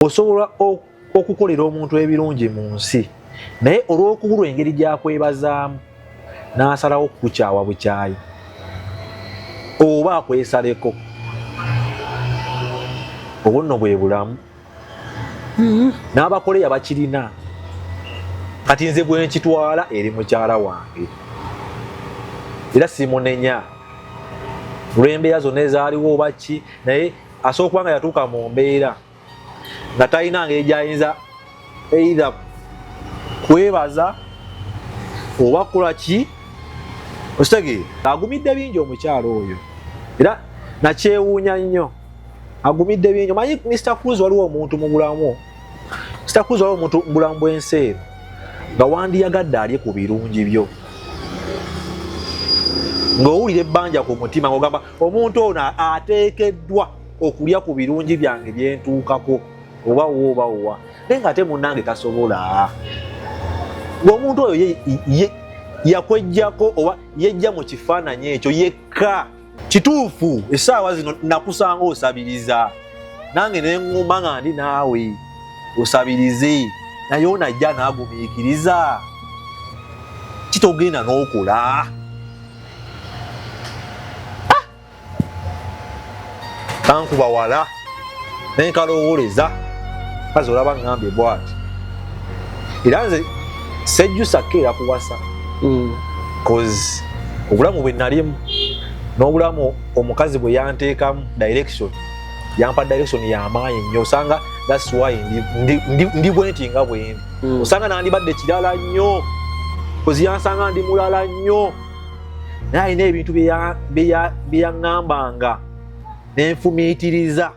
osobola okukolera omuntu ebirungi mu nsi naye olw'okubulwa engeri gyakwebazaamu n'asalawo okukukyawa bukyayi oba akwesaleko obwo nno bwe bulamu. N'abakoleya bakirina kati nze bwe nkitwala eri mukyala wange era simunenya olw'embeera zonna ezaaliwo oba ki naye asooka okuba nga yatuuka mu mbeera nga talina ngeri gy'ayinza either kwebaza oba kukola ki ositegeera. Agumidde bingi omukyala oyo era nakyewuunya nnyo, agumidde bingi. Manyi Mr. Cruz waliwo omuntu mu bulamu, Mr. Cruz waliwo omuntu mu bulamu bw'ensi eno nga wandiyagadde alye ku birungi byo ng'owulira ebbanja ku mutima ng'ogamba omuntu ono ateekeddwa okulya ku birungi byange byentuukako oba woba owa naye ng'ate munnange tasobola. Ng'omuntu oyo yakwejjako oba yejja mu kifaananyi ekyo yekka. Kituufu essaawa zino nakusanga osabiriza nange ne ŋŋuma nga ndi naawe osabirize naye onajja n'agumiikiriza kitogenda n'okola. Kankuba wala nenkalowoleza kazi olaba ngambye bwati era nze sejjusa keera kuwasa cause obulamu bwe nalimu n'obulamu omukazi bwe yanteekamu direction yampa direction y'amaanyi nnyo osanga that's why ndi bwenti nga bwendi osanga nandibadde kirala nnyo cause yansanga ndi mulala nnyo naye alina ebintu bye yaŋŋambanga nenfumiitiriza.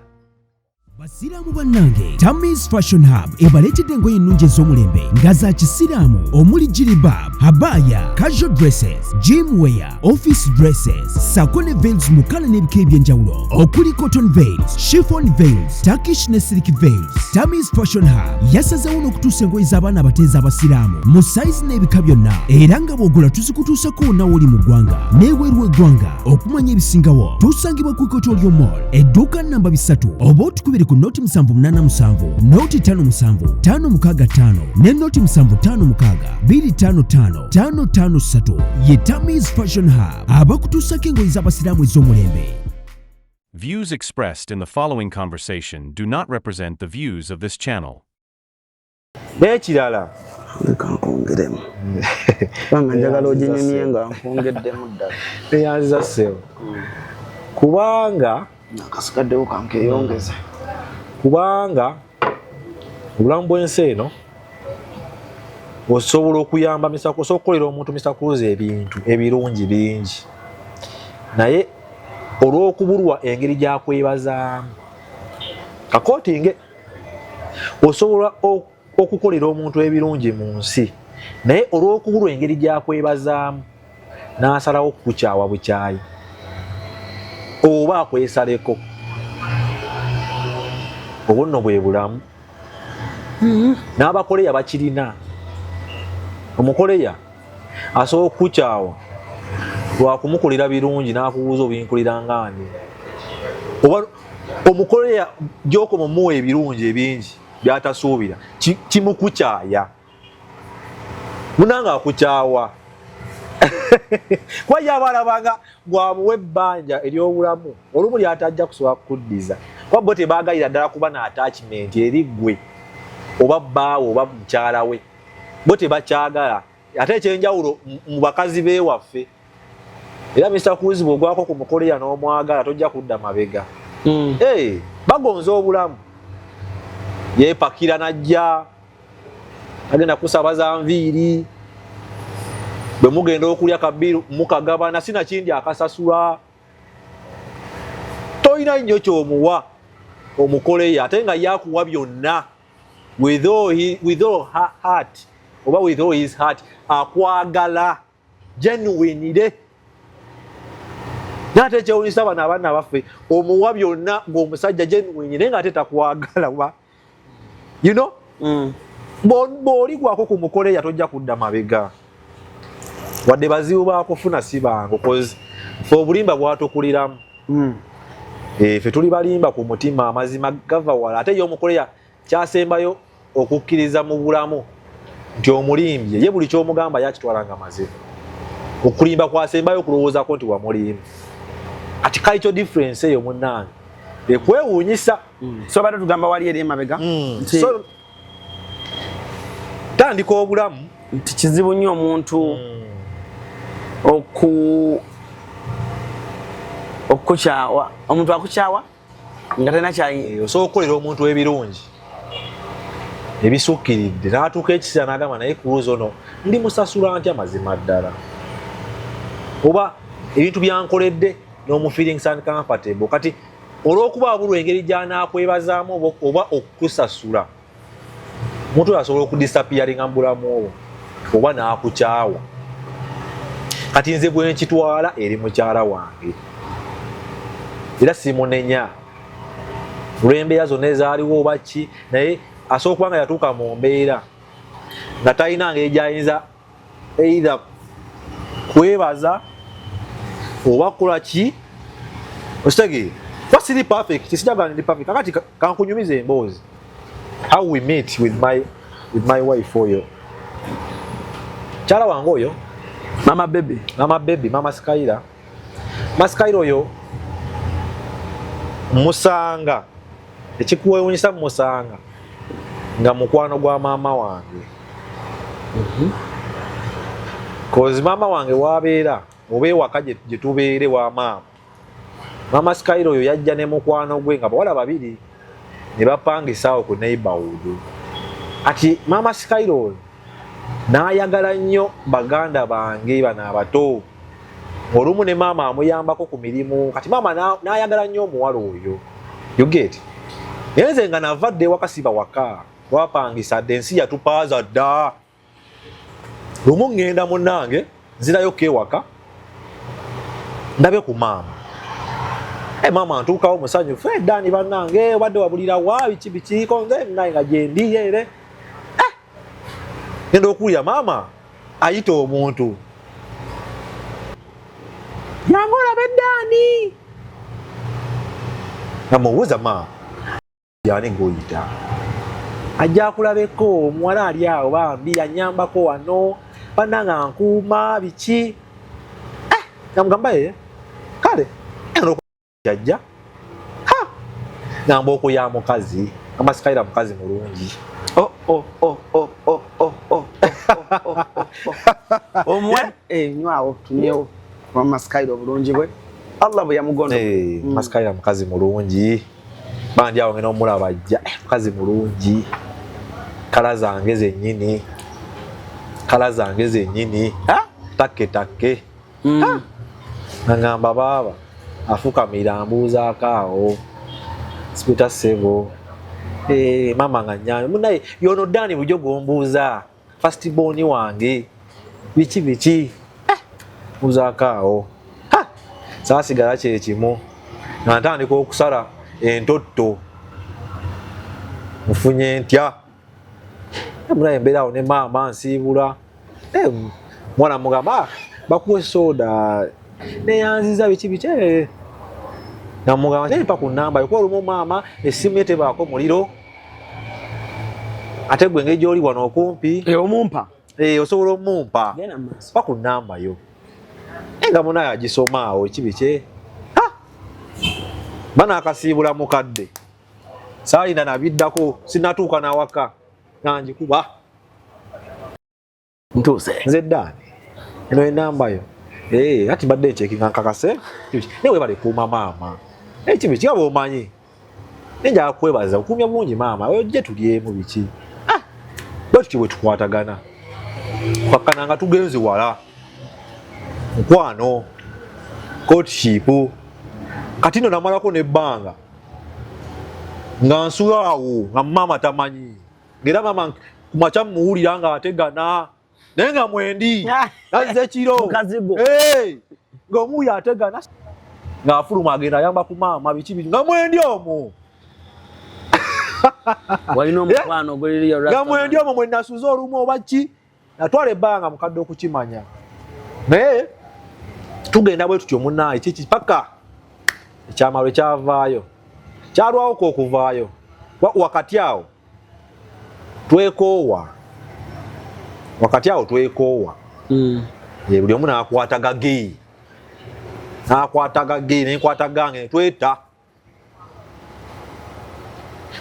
Basiraamu bannange, Tammy's Fashion Hub ebaleetedde engoye ennungi ez'omulembe nga za kisiraamu omuli jilibab, habaya, casual dresses, gym wear, office dresses, sako ne veils mu kkala n'ebika eby'enjawulo okuli cotton veils, chiffon veils, Turkish ne silk veils. Tammy's Fashion Hub yasazeewo n'okutuusa engoye z'abaana abateezi abasiraamu mu sayizi n'ebika byonna era nga bw'ogula tuzikutuusako wonna w'oli mu ggwanga n'ebweru w'eggwanga. Okumanya ebisingawo tusangibwa ku Equatorial Mall edduuka namba 3 oba otukubire ku noti 787 noti 57 565 ne noti 756 255 553 ye Tammy's Fashion Hub abakutuusako engoye z'abasiraamu ez'omulembe. Views expressed in the following conversation do not represent the views of this channel. Ekirala kankongeremu banga njagala oginyumye nga nkongeddemu ddala teyanziza ssebo kubanga nakasigaddewo kankeyongeza kubanga obulamu bw'ensi eno osobola okuyamba osobola okukolera omuntu Mr. Cruz ebintu ebirungi bingi naye olw'okubulwa engeri gyakwebazaamu kakootinge osobola okukolera omuntu ebirungi mu nsi naye olw'okubulwa engeri gyakwebazaamu n'asalawo okukukyawa bukyayi oba akwesaleko obwo nno bwe bulamu. N'abakoleya bakirina. Omukoleya asobola okukukyawa lwakumukolera birungi n'akubuuza obinkolera ng'ani oba omukoleya gy'okoma omuwa ebirungi ebingi by'atasuubira kimukukyaya munanga akukyawa kuba yaba alabanga bw'amuwa ebbanja ery'obulamu olumu lyatajja kusobola kukuddiza kuba bo tebaagalira ddala kuba na attachment eri ggwe oba bbaawe oba mukyala we bo tebakyagala ate ekyenjawulo mu bakazi beewaffe era Mr. Cruz bw'ogwako ku mukoleya n'omwagala tojja kudda mabega. Bagonza obulamu yeepakira najja agenda kusabaza nviiri bwe mugenda okulya kabiru mukagabana sinakindi akasasula toyina nnyo ky'omuwa omukoleya ate nga yakuwa byonna with all her heart oba with all his heart akwagala genuinely nate kyewunyisa bano abaana baffe omuwa byonna ng'omusajja genuinely naye ng'ate takwagala ba you know bw'oligwako ku mukoleya tojja kudda mabega wadde bazibu baakufuna si bangu cause fe obulimba bwatukuliramu ffe tuli balimba ku mutima amazima gava wala ate ye omukoleya kyasembayo okukkiriza mu bulamu nti omulimbye ye buli ky'omugamba yakitwalanga mazima. Okulimba kwasembayo okulowoozako nti wamulimba. Ati cultural difference eyo munnange ekwewuunyisa. So bado tugamba wali eri emabega so tandika obulamu nti kizibu nnyo omuntu okukyawa omuntu akukyawa nga talina kyayi. Osobola okukolera omuntu ebirungi ebisukkiridde n'atuuka ekiseera n'agamba naye ku luuzi ono ndi musasula ntya mazima ddala, oba ebintu byankoledde n'omufiiringisa uncomfortable. Kati olw'okuba abulwa engeri gy'anaakwebazaamu oba okukusasula, omuntu oyo asobola okudisappearinga mu bulamu obwo oba n'akukyawa. Kati nze bwe nkitwala eri mukyala wange era simunenya olw'embeera zonna ezaaliwo oba ki, naye asobola kuba nga yatuuka mu mbeera nga talina ngeri gy'ayinza either kwebaza oba kukola ki. Okitegeera siri perfect, sijagala ndi perfect. Kakati kankunyumiza emboozi how we meet with my wife oyo kyala wange oyo mama baby mama Skyla oyo musanga ekikuwewunyisa musanga nga mukwano gwa maama wange. Cause maama wange wabeera oba ewaka gye tubeere wa mama Skyla oyo yajja ne mukwano gwe nga bawala babiri ne bapangisa awo ku neighborhood. Ati mama Skyla oyo n'ayagala nnyo baganda bange bano abato. Olumu ne maama amuyambako ku mirimu. Kati maama n'ayagala nnyo omuwala oyo. You get? Naye nze nga navadde ewaka siba waka twapangisa dde ensi yatupaaza dda. Lumu ŋŋenda munnange nzirayoko ewaka ndabe ku maama. Maama ntuukawo musanyufu eddaani bannange obadde wabulira wa biki bikiiko nze naye nga gye ndi ere. Ngenda okuwulira maama ayita omuntu yange olaba eddaani. Namubuuza maama yani ng'oyita ajja akulabeko omuwala ali awo bambi anyambako wano bannange ankuuma biki. Namugamba ye kale jajja ngamba okwo ya mukazi mama Skyla mukazi mulungi. Nywawo tunyewo mama Skyla obulungi bwe Allah bwe yamugonda. Mama Skyla mukazi mulungi bandi awo ngena omulaba ajja mukazi mulungi kala zange zennyini takke ngamba baba afukamira ambuuzaako awo sipita ssebo mama nga nnyanyo munaye yono ddaani bulijjo gombuuza first born wange biki mbuuzaako awo saasigala kyekimu nga ntandika okusala entotto mufunye ntya munaye mbeera awo ne maama nsiibula mwana mugamba bakuwe soda neyanziza biki namugamba nepa ku namba yokuba olumu maama essimu ye tebaako muliro ate gwe engeri gy'oli wano okumpi omumpa osobola omumpa pa ku namba yo nga munaye agisoma awo ekibike banaakasiibula mukadde saalina nabiddako sinatuuka nawaka nangikuba ntuuse nze ddaani eno enamba yo ati badde ncekinga nkakase newe bale kuuma maama ekibi kiba bwomanyi nenjala kwebaza okuumya bungi maama ojje tulyemu biki bwe tutyo bwe tukwatagana kwakkana nga tugenze wala mukwano courtship. Kati nno namalako nebbanga nga nsula awo nga maama tamanyi ngera maama kumakya muwulira nga ategana naye nga mwendi nazze kiro ng'omuuyo ategana ng'afuluma agenda ayamba ku maama biki nga mwendi omwo walina omukwano oguliriyo nga mwendi omwo mwe nasuza olumu oba ki natwala ebbanga mukadde okukimanya naye tugenda bwe tutyo munnaaye kiki paka ekyamalo ekyavaayo kyalwawoko okuvaayo wakati awo twekoowa wakati awo twekoowa buli omu n'akwataga geyi nenkwata gange tweta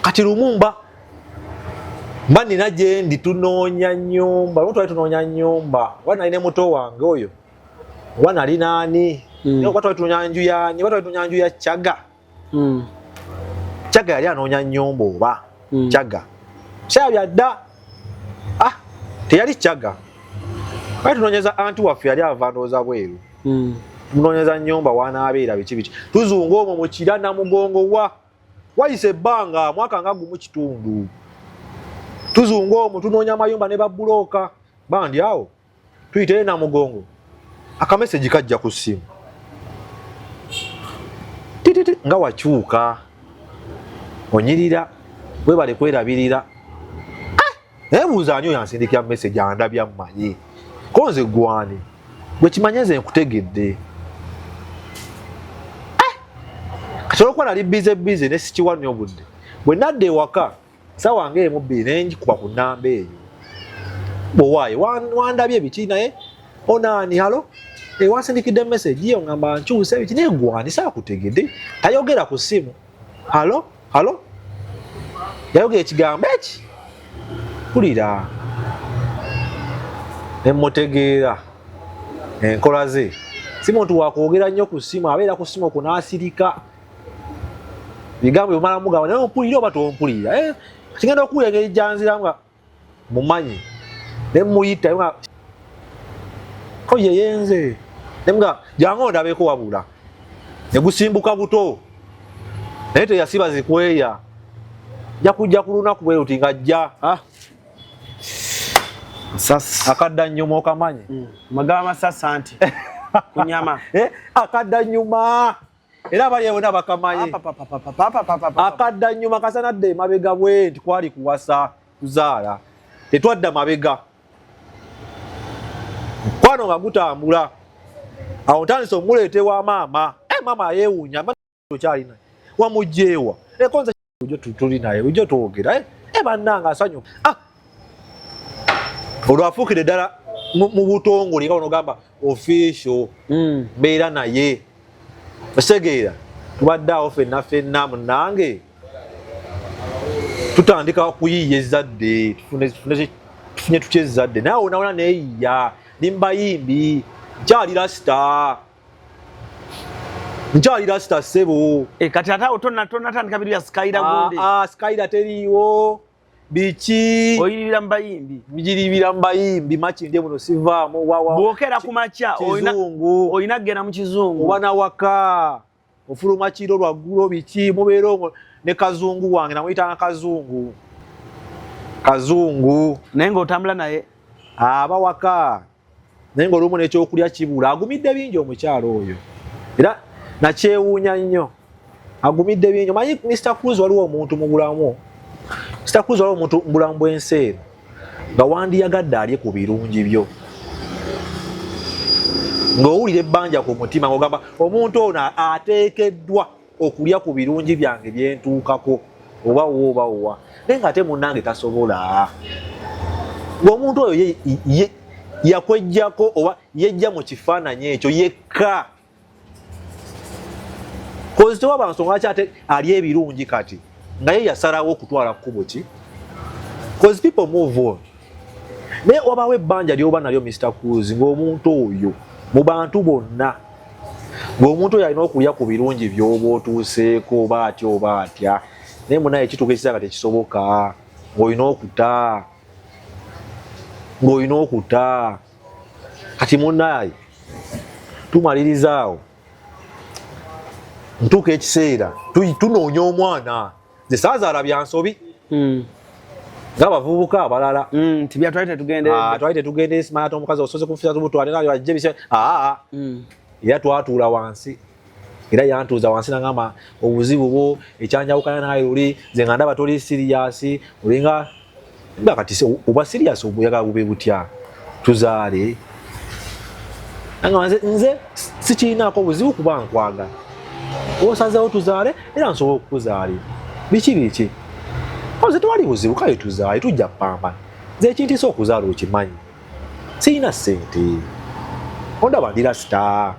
kati lumu mba nina gyendi tunoonya nnyumba lumu twali tunoonya nnyumba oba nali ne muto wange oyo oba nali naani oba twali tunoonya nju yaani oba twali tunoonya nju ya Kyaga Kyaga yali anoonya nnyumba oba Kyaga kyabya dda teyali Kyaga twali tunoonyeza anti waffe yali ava ndowooza bweru tunoonyeza nnyumba wanaabeera biki tuzunga omwo mu kira Namugongo wayise ebbanga mwaka nga gumu kitundu tuzunga omwo tunoonya amayumba ne babbulooka bandi awo tuyiteyo Namugongo akameseji kajja ku ssimu tititi nga wakyuka onyirira webale kwerabirira nebuuza ani oyo ansindikira meseji andabya mumanye ko nze gwani gwe kimanye nze nkutegedde kati olwokuba nali bize ne sikiwanya obudde bwe nadda ewaka sawa ng'emu bbiri nenjikuba ku nnamba eyo bwowaaye wandabye biki naye onaani halo wansindikidde meseji yo ngamba nkyuse biki naye gwani saakutegedde tayogera ku ssimu halo yayogera ekigambo eki kulira nemutegeera enkola ze si muntu wakwogera nnyo ku ssimu abeera ku ssimu okunaasirika bigambo bimala mugamba naye ompulira oba tompulira kigenda okuwulira engeri gyanziramu nga mumanyi nemuyita ko yeyenze nemuga jangu ondabeko wabula negusimbuka buto naye teyasiba zikweya jakujja ku lunaku bwe luti ng'ajja akadda nnyuma okamanyi magaba masasa anti kunyama akadda nnyuma era bali bonna bakamanyi akadda nnyuma kasanadde emabega bwe nti kwali kuwasa kuzaala tetwadda mabega mukwano nga gutambula awo ntandise omuleetewa maama maama yeewuunya okyalina wamugjeewa ekonze ujo tuli naye ujo twogera bannanga asanyuka olwafuukire ddala mu butongole nga onogamba official mbeera naye osegeera tubadde awo ffenna munange tutandika kuyiiya ezzadde tufunye tutya ezzadde naye onawona neeyiya nimbayimbi nkyali rasita ssebo kati ate awo tonatandika biri bya sikaira gundi sikaira teriiwo biki oyirira mbayimbi bijiribira mbayimbi makindi muno sivaamu bwokera ku makya oyina kgenda mu kizungu oba nawaka ofuluma kiro lwaggulo biki mubeera omwo ne kazungu wange namuyitanga kazungu naye ng'otambula naye aba waka naye ng'olumu n'ekyokulya kibula agumidde bingi omukyalo oyo era nakyewuunya nnyo agumidde bingi manyi Mr. Cruz waliwo omuntu mu bulamu Mr. Cruz waliwo omuntu mu bulamu bw'ensi nga wandiyagadde alye ku birungi byo ng'owulira ebbanja ku mutima ng'ogamba omuntu ono ateekeddwa okulya ku birungi byange byentuukako oba wowa naye ng'ate munnange tasobola ng'omuntu oyo yakwejjako oba yejja mu kifaananyi ekyo yekka kozi tewaba nsonga lwaki ate ali ebirungi kati nga ye yasalawo okutwala kkubo ki kozi people move on naye wabawo ebbanja lyoba nalyo Mr. Cruz ng'omuntu oyo mu bantu bonna ng'omuntu oyo alina okulya ku birungi by'oba otuuseeko oba atya naye munaye ekituuka ekiseera tekisoboka ng'olina okuta kati munaye tumaliriza awo ntuuka ekiseera tunoonya omwana nze saazaala byansobi ng'abavubuka abalala twali tetugendere simanya ate omukazi osoze kumufisa tubutwalajje bise era twatuula wansi era yantuuza wansi nagamba obuzibu bwo ekyanjawukana naye luli nze nga ndaba toli siriyasi olinga kati oba siriyasi obuyagala bube butya tuzaale nze sikiinaako obuzibu kuba nkwagala osazeewo tuzaale era nsobola okukuzaalira biki Oze twali buzibu kale tuzaaye tujja pamba. Nze ekintu ky'okuzaala okimanyi. Sirina ssente. Ondaba ndira star.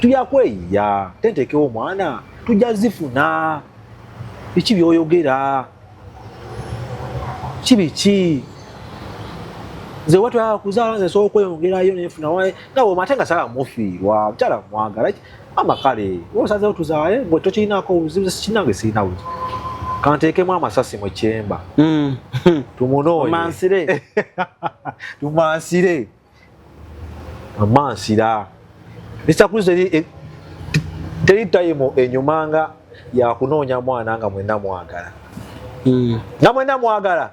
Tujja kweyiya, tentekewo omwana, tujja zifuna. Biki by'oyogera? Kibiki? Nze watwala kuzaala nze sobola okweyongerayo nenfuna waye nga bw'omate nga sala mufiirwa mukyala mwagala amakale osazeewo tuzaale gwe tokirinako buzibu sikinange sirina buzibu kanteekemu amasasi mu kyemba tumunoonye tumansire amansira Mr. Cruz teri tayimu enyumanga yakunoonya mwana nga mwenna mwagala nga mwenna mwagala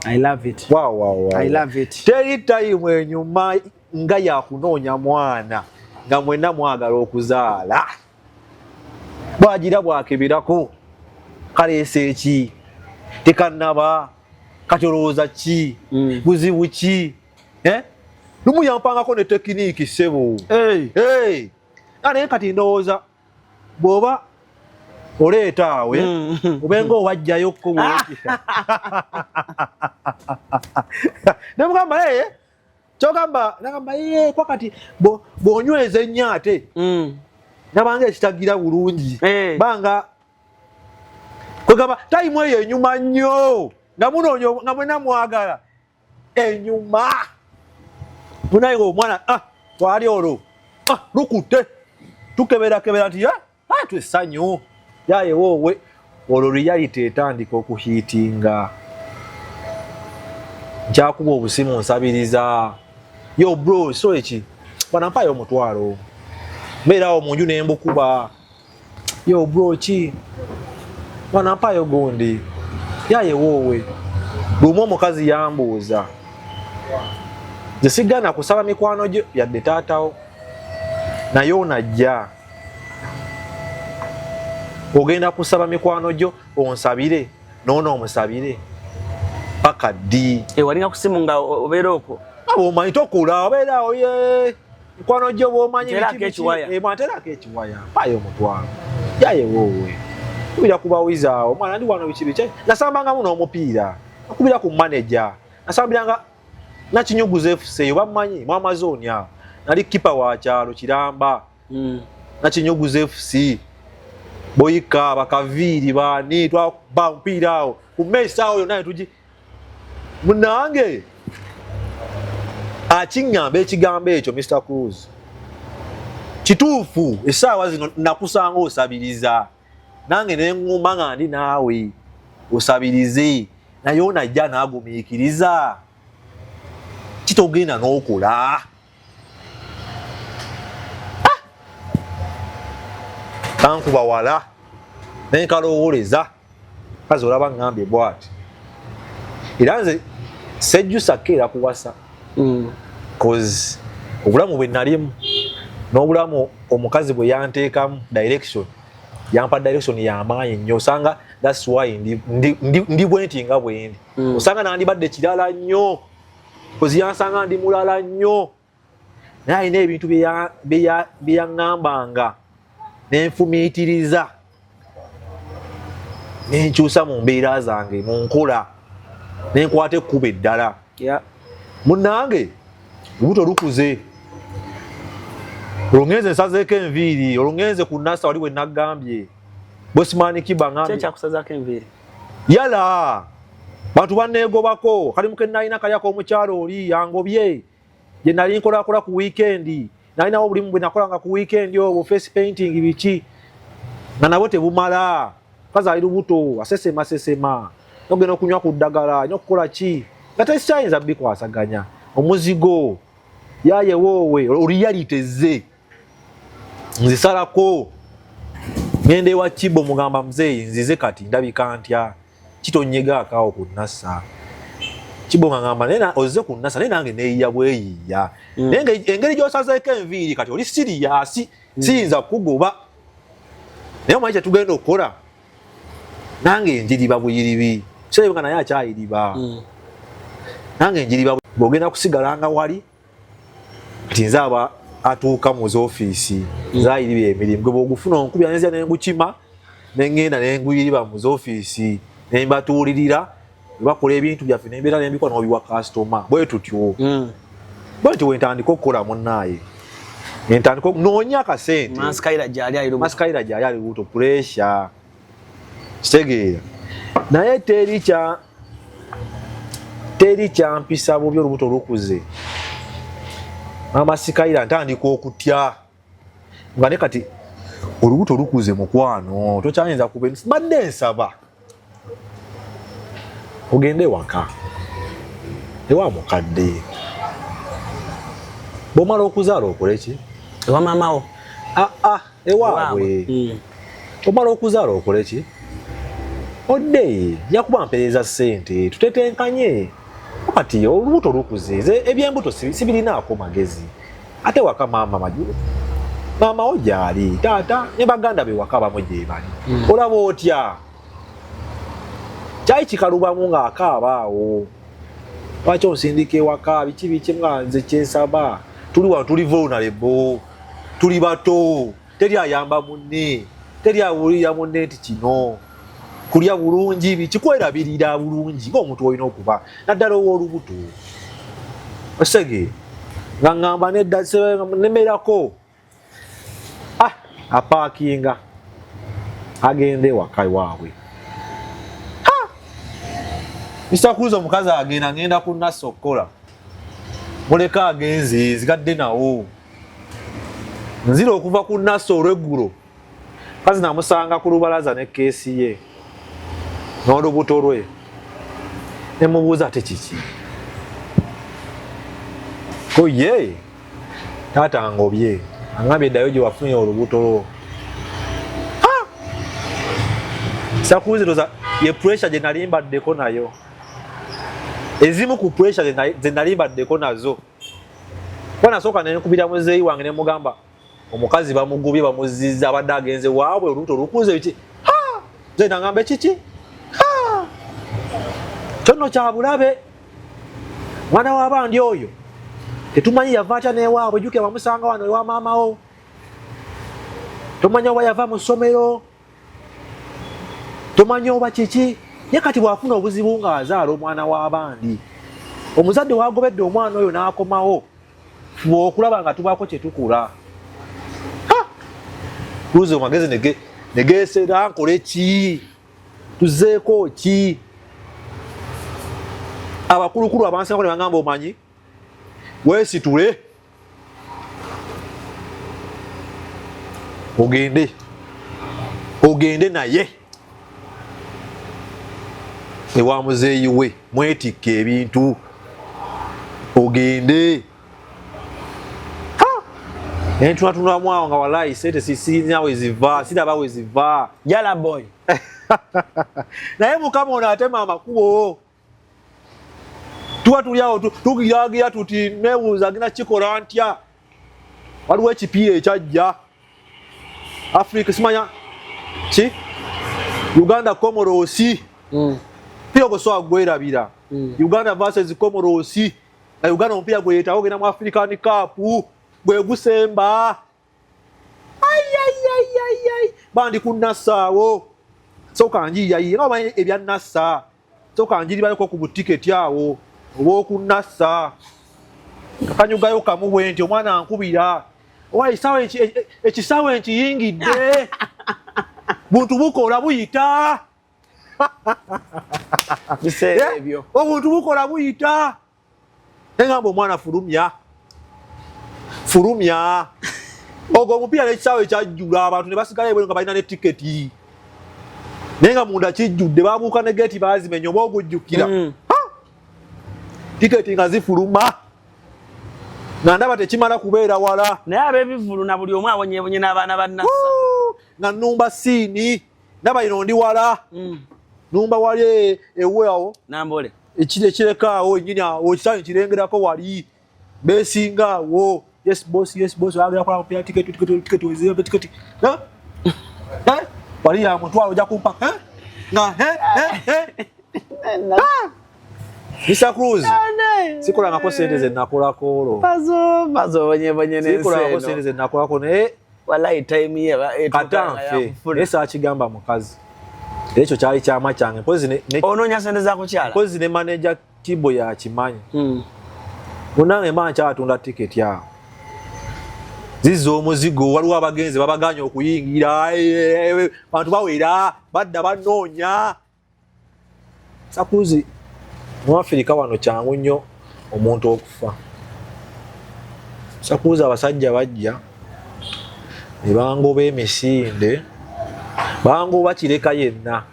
I love it. Wow. I love it. Teri tayimu enyuma nga yakunoonya mwana nga mwenna mwagala okuzaala bwagira bwakebirako kaleesa eki tekannaba katolooza ki buzibu ki lumu yampangako ne tekiniiki ssebo naye kati ndowooza bw'oba oleeta awe obenga owajjayokko bweki nemugamba kyogamba nagamba kwa kati bw'onyweza ennyo ate nabanga ekitagira bulungi banga kwegamba tayimu eyo enyuma nnyo nga munoonya nga mwena mwagala enyuma munayiga omwana twali olwo lukutte tukeberakebera nti twessanyu yaye woowe olwo reality etandika okuhiitinga nkyakuba obusimu nsabiriza yo bro so eki banampayo omutwalo mbeerawo munju nembukuba yo bro ki banampayo gundi yaye woowe lumu omukazi yambuuza nze sigana kusaba mikwano gyo yadde taatawo naye onajja ogenda kusaba mikwano gyo onsabire noono omusabire paka ddi walinga kusimu nga obeera okwo bw'omanyi tokula obeeraawo mikwano gyo bw'omanyi mwaterako ekiwaya mpayo omutwalo yaye woowe kubira kubawizaawo omwana ndi wano biki biki nasambangamu n'omupiira nakubira ku maneja nasambiranga nakinyuguza FC bammanyi mwamazooni awo nali kipa wa kyalo kiramba nakinyuguza FC boyika bakaviiri bani twakuba mupiira awo ku mesi awo yonna netugi munange akiŋŋamba ekigambo ekyo Mr. Cruz kituufu essaawa zino nakusanga osabiriza nange neŋŋumba nga ndi naawe osabirize naye onajja naagumiikiriza kitogenda n'okola kankuba wala nenkalowoleza kazi olaba ŋŋambye bwati era nze sejjusa keera kuwasa cause obulamu bwe nalimu n'obulamu omukazi bwe yanteekamu direction yampa direction y'amaanyi nnyo osanga that's why ndi bwenti nga bwendi osanga nandibadde kirala nnyo cause yansanga ndi mulala nnyo naye alina ebintu bye yaŋŋambanga nenfumiitiriza nenkyusa mu mbeera zange mu nkola nenkwata ekkuba eddala munnange lubuto lukuze olungenze nsazeeko enviiri olungenze ku nasa wali we naggambye Bosman Kiba ngambye kyakusazaako enviiri yala bantu banneegobako kalimu ke nalina kalyako omukyalo oli yangobye gye nali nkolakola ku wiikendi nalinawo obulimu bwe nakolanga ku wiikendi obwo face painting biki nga nabwo tebumala kazi ali lubuto asesema nogenda okunywa ku ddagala alina okukola ki nga tekikyayinza bikwasaganya omuzigo yaye woowe oliyaliteze nzisalako ngende ewa Kibo mugamba muzeeyi nzize kati ndabika ntya kitonyega akaawo ku nasa Kibo ngamba naye ozze ku nasa naye nange neeyiya bweyiya naye engeri gy'osazeeko enviiri kati oli siriyasi siyinza kukugoba naye omanyi kyetugenda okukola nange enjiriba buyiribi kirabika naye akyayiriba nange enjiriba bw'ogenda kusigalanga wali kati nze aba atuuka mu zoofiisi zaayiriba emirimu gwe bw'ogufuna onkubya nenzira nengukima nengenda nenguyiriba mu zoofiisi ne mbatuulirira bakola ebintu byaffe ne mbeera n'embikwa n'obiwa customer bwe tutyo bwenti wentandika okukola munnaaye entandika noonya akasente masikaira gyali ali lubuto pressure kitegeera naye teri kyampisa bubi olubuto lukuze amasikaira ntandika okutya nga ne kati olubuto lukuze mukwano tokyayinza kuba badde nsaba ogende waka ewa mukadde bomala okuzaala okole ki ewa maamawo ewaabwe omala okuzaala okole ki odde yakuba mpeereza ssente tutetenkanye kati olubuto lukuze ebyembuto sibirinaako magezi ate waka maama wo gyali taata ne baganda be waka bamu gye bali olaba otya kyali kikalubamu ng'akaabaawo lwaki onsindika ewaka biki nga nze kyensaba tuli wano tuli vulnerable tuli bato teri ayamba munne teri awulira munne nti kino kulya bulungi bikikwerabirira bulungi ng'omuntu olina okuba naddala ow'olubuto osege nga ŋŋamba nemerako apaakinga agende waka waabwe Mr. Cruz omukazi ngenda ku nasi okukola muleka agenzi zigadde nawo nzira okuva ku nasi olweggulo kazi namusanga ku lubalaza ne keesi ye n'olubuto lwe nemubuuza ate kiki ko ye taata ngobye angambye eddayo gye wafunye olubuto lwo sakuziroza ye pressure gye nali mbaddeko nayo ezimu ku pressure ze nali mbaddeko nazo nasooka nenkubira muzeeyi wange nemugamba omukazi bamugubye bamuzizza abadde agenze waabwe olubuto lukuze biki ze nangamba kiki kyono kyabulabe mwana w'abandi oyo tetumanyi yava atya newaabwe jjuke bamusanga wano ewa maamawo tomanyi oba yava mu ssomero tomanyi oba kiki ye kati bw'afuna obuzibu ng'azaala omwana w'abandi omuzadde wagobedde omwana oyo n'akomawo fuba okulaba nga tubaako kye tukula luze omagezi negeesera nkole ki tuzeeko ki abakulukulu abansingako ne bagamba omanyi weesitule ogende naye ewa muzeeyi we mwetikke ebintu ogende entunatunulamu awo nga walayi sente sisinya weziva siraba weziva yala boy naye mukama ono atema amakubo tuba tuli awo tugiragira tuti nebuuza gina kikola ntya waliwo ekipiira ekyajja Africa simanya ki Uganda Comoros pia okusobola gwerabira Uganda versus Comoros Uganda omupiira gweyetawo ogenda mu African Cup gwe gusemba bandi ku nasaawo soka njiyayi nga omanyi ebya nasa soka njiribayoko ku butiketi awo oba okunasa kakanyugayo kamu bwenti omwana ankubira owa ekisaawe enkiyingidde buntu bukola buyita biseera ebyo obuntu bukola buyita engamba omwana fulumya ogwo omupiira n'ekisaawe ekyajjula abantu ne basigala ebweru nga balina ne tiketi naye nga munda kijjudde babuuka ne geeti baazimenya oba ogujjukira tiketi nga zifuluma nga ndaba tekimala kubeera wala naye ab'ebivulu na buli omu abonyebonye n'abaana bannassa nga nnumba siini ndaba ino ndi wala nnumba wali ewe awo nambole ekireka awo ennyini awo ekisaawe kirengerako wali beesinga awo yes boss agera kola kupya tiketi wezibe tiketi wali ya mutwalo ojja kumpa nga Mr. Cruz sikola ngako sente ze nakolako olwo bazo bonyebonye n'ensi sikola ngako sente ze nakolako naye wallahi time ye katanfe esa akigamba mukazi ekyo kyali kyama kyange mpozi ne onoonya sente za kukyala mpozi ne manager Kibo yakimanyi munange mba nkyatunda tiketi awo ziza omuzigo waliwo abagenzi babaganye okuyingira bantu bawera badda banoonya sakuzi mu Afirika wano kyangu nnyo omuntu okufa sakuzi abasajja bajja ne bangoba emisinde bangoba kireka yenna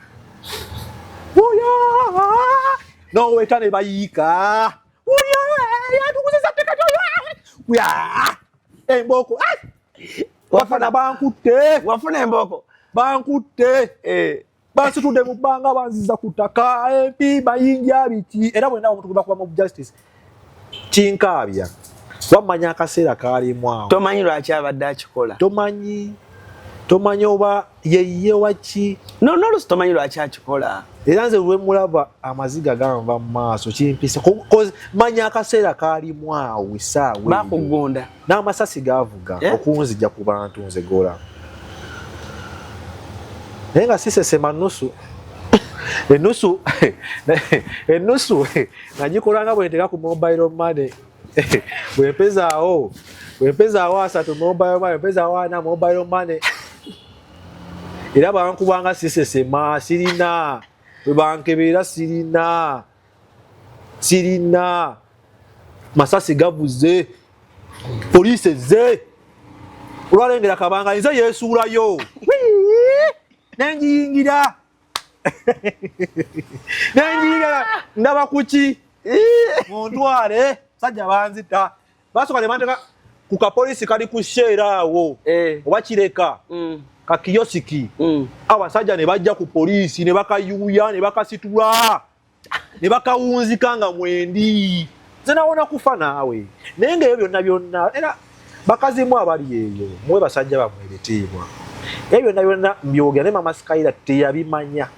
noweta ne bayiika yatukuzisa tekati emboko wafuna wafuna emboko bankutte bansitudde mu bbanga banziza ku ttaka MP bayinja biki era bwe ndawo omuntu kuba kuba mu justice kinkaabya wamanya akaseera kaalimu awo tomanyi lwaki abadde akikola tomanyi oba yeye waki nolusi tomanyi lwaki akikola era nze lwe mulaba amaziga ganva mu maaso kimpisa manya akaseera kaalimu awo essaawa bakugonda n'amasasi gaavuga okunzija ku bantu nze gola naye nga sisesema nnusu ennusu nagikolanga bwe nteeka ku mobile money bwempezaawo 3 mobile money bwempezaawo 4 mobile money era bankubanga sisesema sirina bwe bankebeera sirina masasi gavuze poliisi ezze olwalengera kabanga nze yeesuulayo nenjiyingira ndaba kuki muntwale sajja banzita basooka ne banteka ku kapoliisi kali ku sheera awo oba kireka kakiyosiki abasajja ne bajja ku poliisi ne bakayuuya ne bakasitula ne bakawunzika nga mwendi nze nawona kufa naawe naye ngaebyo byonna era bakazimu abali eyo muwe basajja bamwe ebitiibwa ebyo byonna mbyogera ne Mama Skyler teyabimanya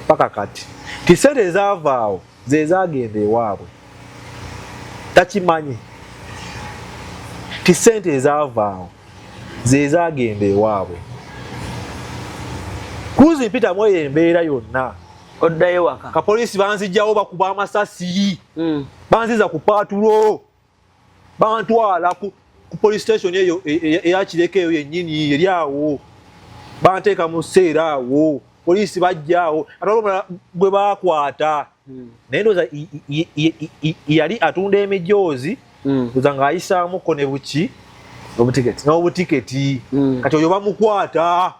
paka kati tisente ezaavaawo ze zagenda ewaabwe takimanyi tisente ezaavaawo ze zagenda ewaabwe Cruise Peter mweyo embeera yonna oddayo waka kapoliisi banzijjawo bakuba amasasi banziza ku paatulo bantwala ku police station eyo eyakireka eyo yennyini eri awo banteeka mu sseera awo poliisi bajjaawo ate olumala bwe baakwata naye ndowooza yali atunda emijoozi ndowooza ng'ayisaamuko ne buki n'obutiketi kati oyo bamukwata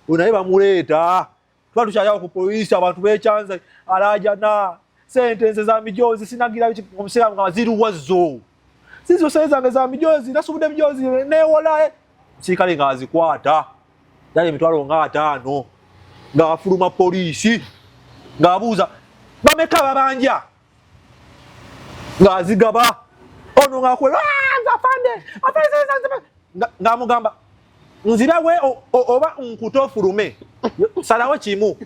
oyo naye bamuleeta tuba tukyayawo ku poliisi abantu beekyanza alaajana sentense za mijoozi sinagira omuseera nga ziruwazo zizo sente zange za mijoozi nasubudde emijoozi neewola sirikale ng'azikwata yali emitwalo nga 5 ng'afuluma poliisi ng'abuuza bameka babanja ng'azigaba ono ng'akwera ng'amugamba nzirawe oba nkutofulume salawo kimu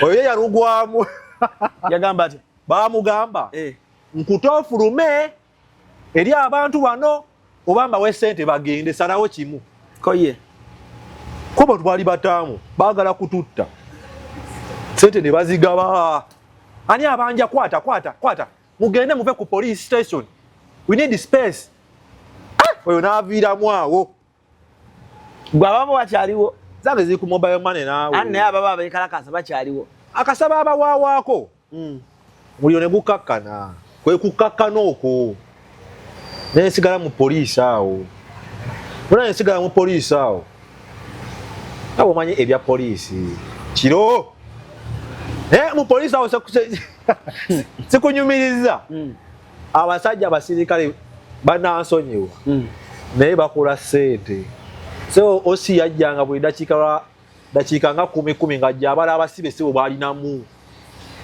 oyo yalugwamu yagamba ati baamugamba nkutofulume eri abantu bano oba mbawe ssente bagende salawo kimu koye kuba twali bataamu baagala kututta ssente ne bazigaba ani abanja kwata mugende muve ku police station we need space oyo n'aviiramu awo gwe ababo bakyaliwo zange ziri ku mobile money naawe ani naye ababo abeekalakasa bakyaliwo akasaba abawaawaako muliro ne gukakkana kwe kukakkana okwo nensigala mu poliisi awo nensigala mu poliisi awo abo omanyi ebya poliisi kiro naye mu poliisi awo sikunyumiriza abasajja abasirikale banansonyiwa naye bakola ssente so osi yajjanga buli dakiika nga 10 ng'ajja abala abasibe sebo baalinamu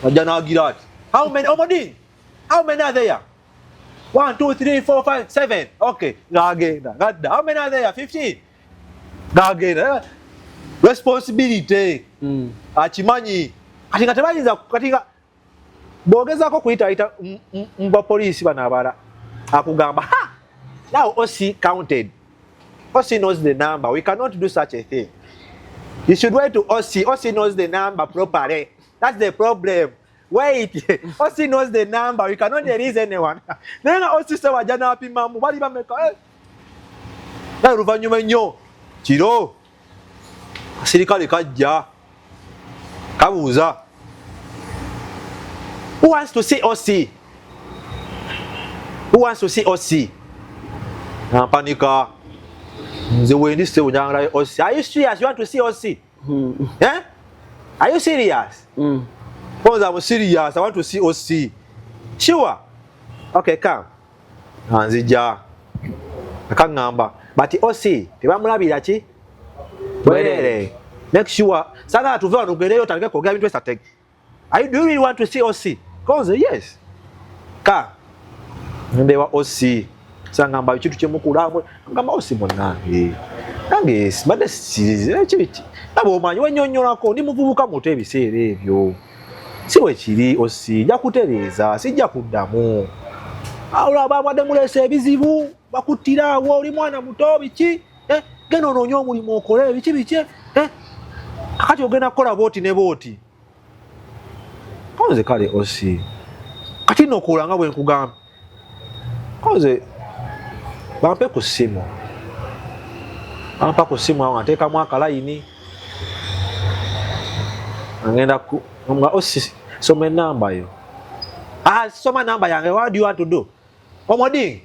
ajja n'agira ati how many omodini how many are there 1 2 3 4 5 7 okay ng'agenda ngadda how many are there 15 ng'agenda responsibility akimanyi kati nga tebayinza kati nga bw'ogezaako kuyitayita mu bapoliisi bano abala akugamba now OC counted OC knows the number we cannot do such a thing You should wait to OC. OC knows the number properly. That's the problem. Wait, OC knows the number. We cannot release anyone. Then OC said, "Wajana api mamu. Wali ba meka." Na ruvanyuma nnyo. Kiro. Sirikale kajja. Kabuuza. Who wants to see OC? Who wants to see OC? Panika. The way this say OC. Are you serious? You want to see OC? Eh? Are you serious? Because I'm serious. I want to see OC. Sure. Okay, come. Anzija. Akangamba. But OC, tebamulabira ki? Bwerere. Make sure. Sanga tuve wano geleyo tange kogera bintu esatege. Do you really want to see OC? Because yes. Ka. Ndewa OC. Sangamba ekintu kyemukulamu ngamba OC munange. Nange sibadde sizize ekibiti. Nabo omanyi wenyonyolako ndi muvubuka muto ebiseera ebyo. Siwe kiri OC nja kutereeza sijja kuddamu. Olaba abadde mulese ebizibu bakuttirawo oli mwana muto biki? Genda onoonya omulimu okole biki? Kakati ogenda kukola booti ne booti. Koze kale OC. Kati nokuula nga bwe nkugamba. Koze bampe ku ssimu. Bampa ku ssimu awo nteekamu akalayini. Angenda ku nga OC soma enamba yo. Soma namba yange. What do you want to do? Omoding.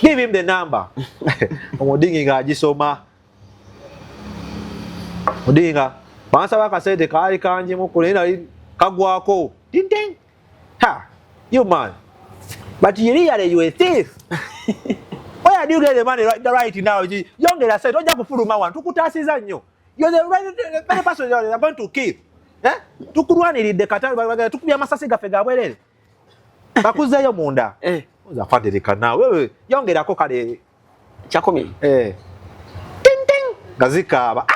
Give him the number. Omoding nga agisoma. Odinga. Bansaba akasente kaali kangi mukule nali kagwako. Ding ding. Ha. You man. But you really a thief. Why do you get the money right now? Yongera said, "Oja kufuluma wantu tukutasiza nnyo. You're the right person you are going to kill." Eh? Tukulwaniride kata tukubya amasasi gafe gabwerere. Bakuzeyo munda. Oza fadereka nawe. Wewe yongerako kale Chakomi. Ting ting. Gazikaba.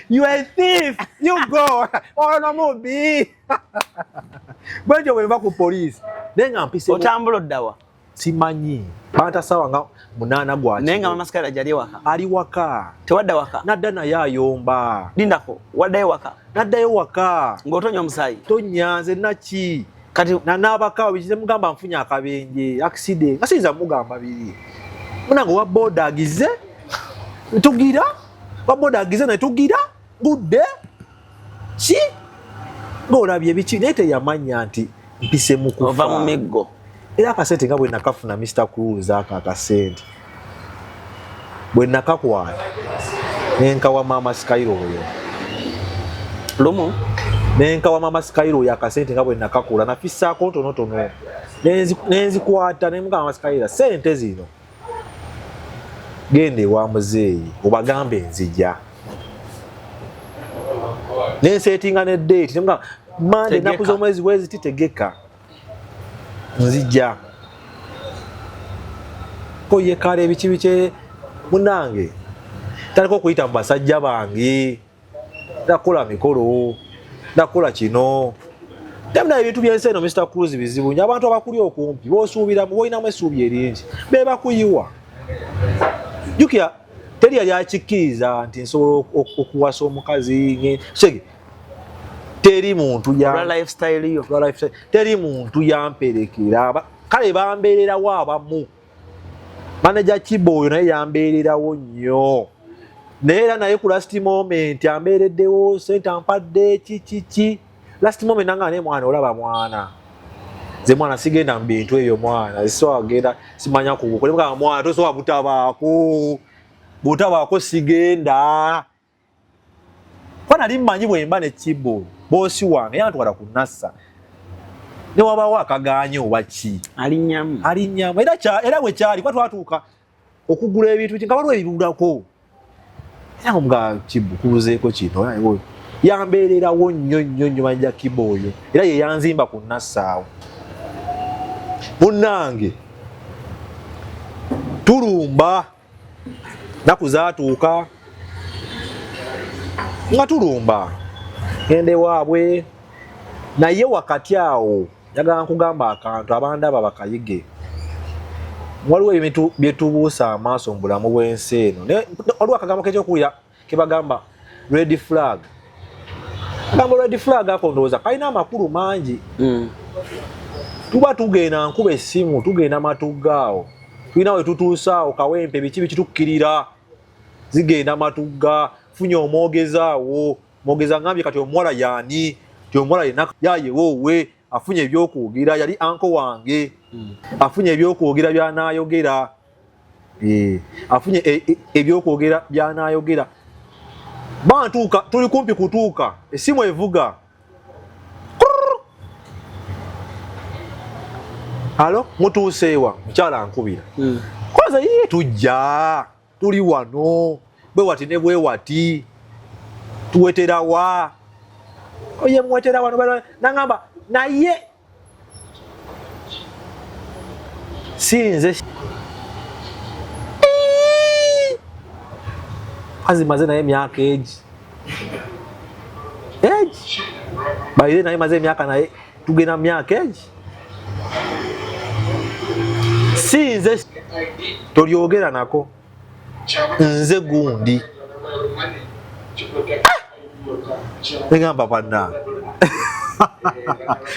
You a thief. You go. Oh no mubi. Bwenje weva ku police. Nenga mpise. Otambula oddawa. Simanyi. Banta sawa nga munana gwachi. Nenga mama Skyler jali waka. Ali waka. Tewadda waka. Nadda na yayomba. Lindako. Waddayo waka. Naddayo waka. Ng'otonya omusaayi. Tonyanze naki. Kati nanabakawo bikize mugamba nfunya akabenje accident. Asiza mugamba biri. Munango wa boda agize. Tugira. Wa boda agize na tugira. Budde. Ki? Ng'olabye biki nete yamanya nti mpise mukufa. ova mu miggo. Era akasente nga bwe nakafuna Mr. Cruz akakasente. Bwe nakakwata. Nenka wa mama Skyler oyo. Lumu. Nenka wa mama Skyler oyo akasente nga bwe nakakula nafissaako ntonotono. Nenzikwata ne mugamba Skyler sente zino. Gende wa muzeeyi obagambe nzija. Nensetinga ne date ne mugamba Monday naku z'omwezi wezi titegeka. Nzija. Ko ye kale bikibiche munange. Taliko kuyita mbasajja bange. Ndakola mikolo. Ndakola kino. Temna ebintu byense no Mr. Cruz bizibu. Abantu abakuli okumpi bosuubira mu boina mwesuubi eringi. Beba kuyiwa. Jukia teri yali akikkiriza nti nsobola okuwasa omukazi nge. Shege. Teri muntu ya lifestyle yo. Teri muntu yamperekera. Kale bambeerera wa abamu. Manager Kiboyo naye yambeererawo nnyo. Neera naye ku last moment ambeereddewo sente ampadde ki. Last moment nanga ne mwana olaba mwana. Ze mwana sigenda mu bintu ebyo mwana. So agenda simanya kubukole mga mwana tosobola butabaako. Butabaako sigenda. Kwana limanyi bwe mba ne Kiboyo. Bosi wange yantwala ku Nassa. Ne wabawo akaganye obaki. Alinnyamu. Era bwe kyali kwa twatuuka okugula ebintu nga waliwo ebibulako. Era nga kibukuzeeko kino. Yambeererawo nnyo manja Kiboyo. Era ye yanzimba ku Nassa awo. Munnange. Tulumba. Naku zaatuuka. Nga tulumba. Gende waabwe. Naye wakati awo. Njagala nkugamba akantu abandaba bakayige. Waliwo ebintu bye tubuusa amaaso mu bulamu bw'ensi eno. Waliwo akagambo k'ekyokulira ke bagamba red flag. Agambo red flag ako ndowooza kalina amakulu mangi. Tuba tugenda nkuba essimu, tugenda Matugga. Tulina we tutuusaawo kawempe biki bikitukkirira. Zigenda Matugga, funye omwogezaawo. Mwogeza ngambye kati omuwala yaani, ti omuwala yenna yaye woowe, afunye ebyokwogera, yali anko wange. Afunye ebyokwogera by'anaayogera. Afunye ebyokwogera by'anaayogera. Bantuuka, tuli kumpi kutuuka, essimu evuga. Halo, mutuuseewa, mukyala ankubira. Kwanza yee tujja, tuli wano, bwe wati ne bwe wati. Tuwetera wa. Oye mwetera wano nangamba naye. Sinze. Azimaze naye myaka egi. Bayire naye maze myaka naye tugenda myaka egi. Sinze tolyogera nako. Nze gundi. Ngamba bana.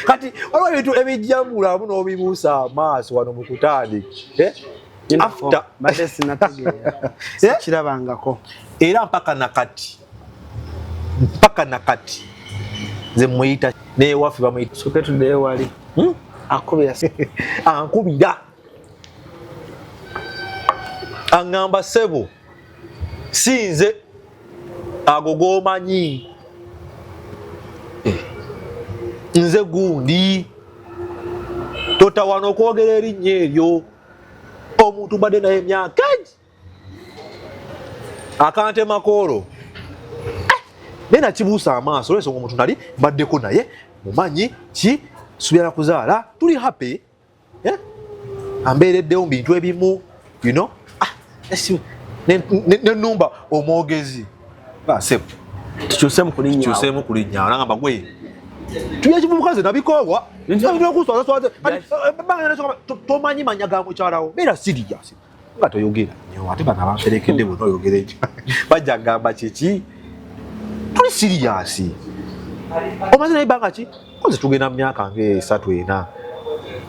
Kati waliwo ebintu ebijjambula muno obibuusa amaaso wano mu kutandi. After badesi nategeera. Kirabangako. Era mpaka nakati. Nze muyita n'ewaffe bamuyita. Soke tudde wali. Akubira. Ankubira. Angamba sebo. Sinze agogomanyi. Nze gundi. Totawana okwogera erinnya eryo. Omuntu badde naye emyaka egi. Akante Makolo. Nena kibuusa amaaso olw'ensonga omuntu nali baddeko naye mumanyi ki subyala kuzaala tuli happy. Ambeereddewo mu bintu ebimu, you know. Nenumba omwogezi. Sebo. Tukyusemu kulinnya. Nangamba gwe. Tuya kivubukaze nabikoowa. Tomanyi manya ga mukyalawo. Beera serious. Nga toyogera nnyo ate bano abamperekedde bonna oyogera ekyo. Bajja gamba kiki? Tuli serious. Omaze naye banga ki? Koze tugenda mu myaka ng'esatu ena.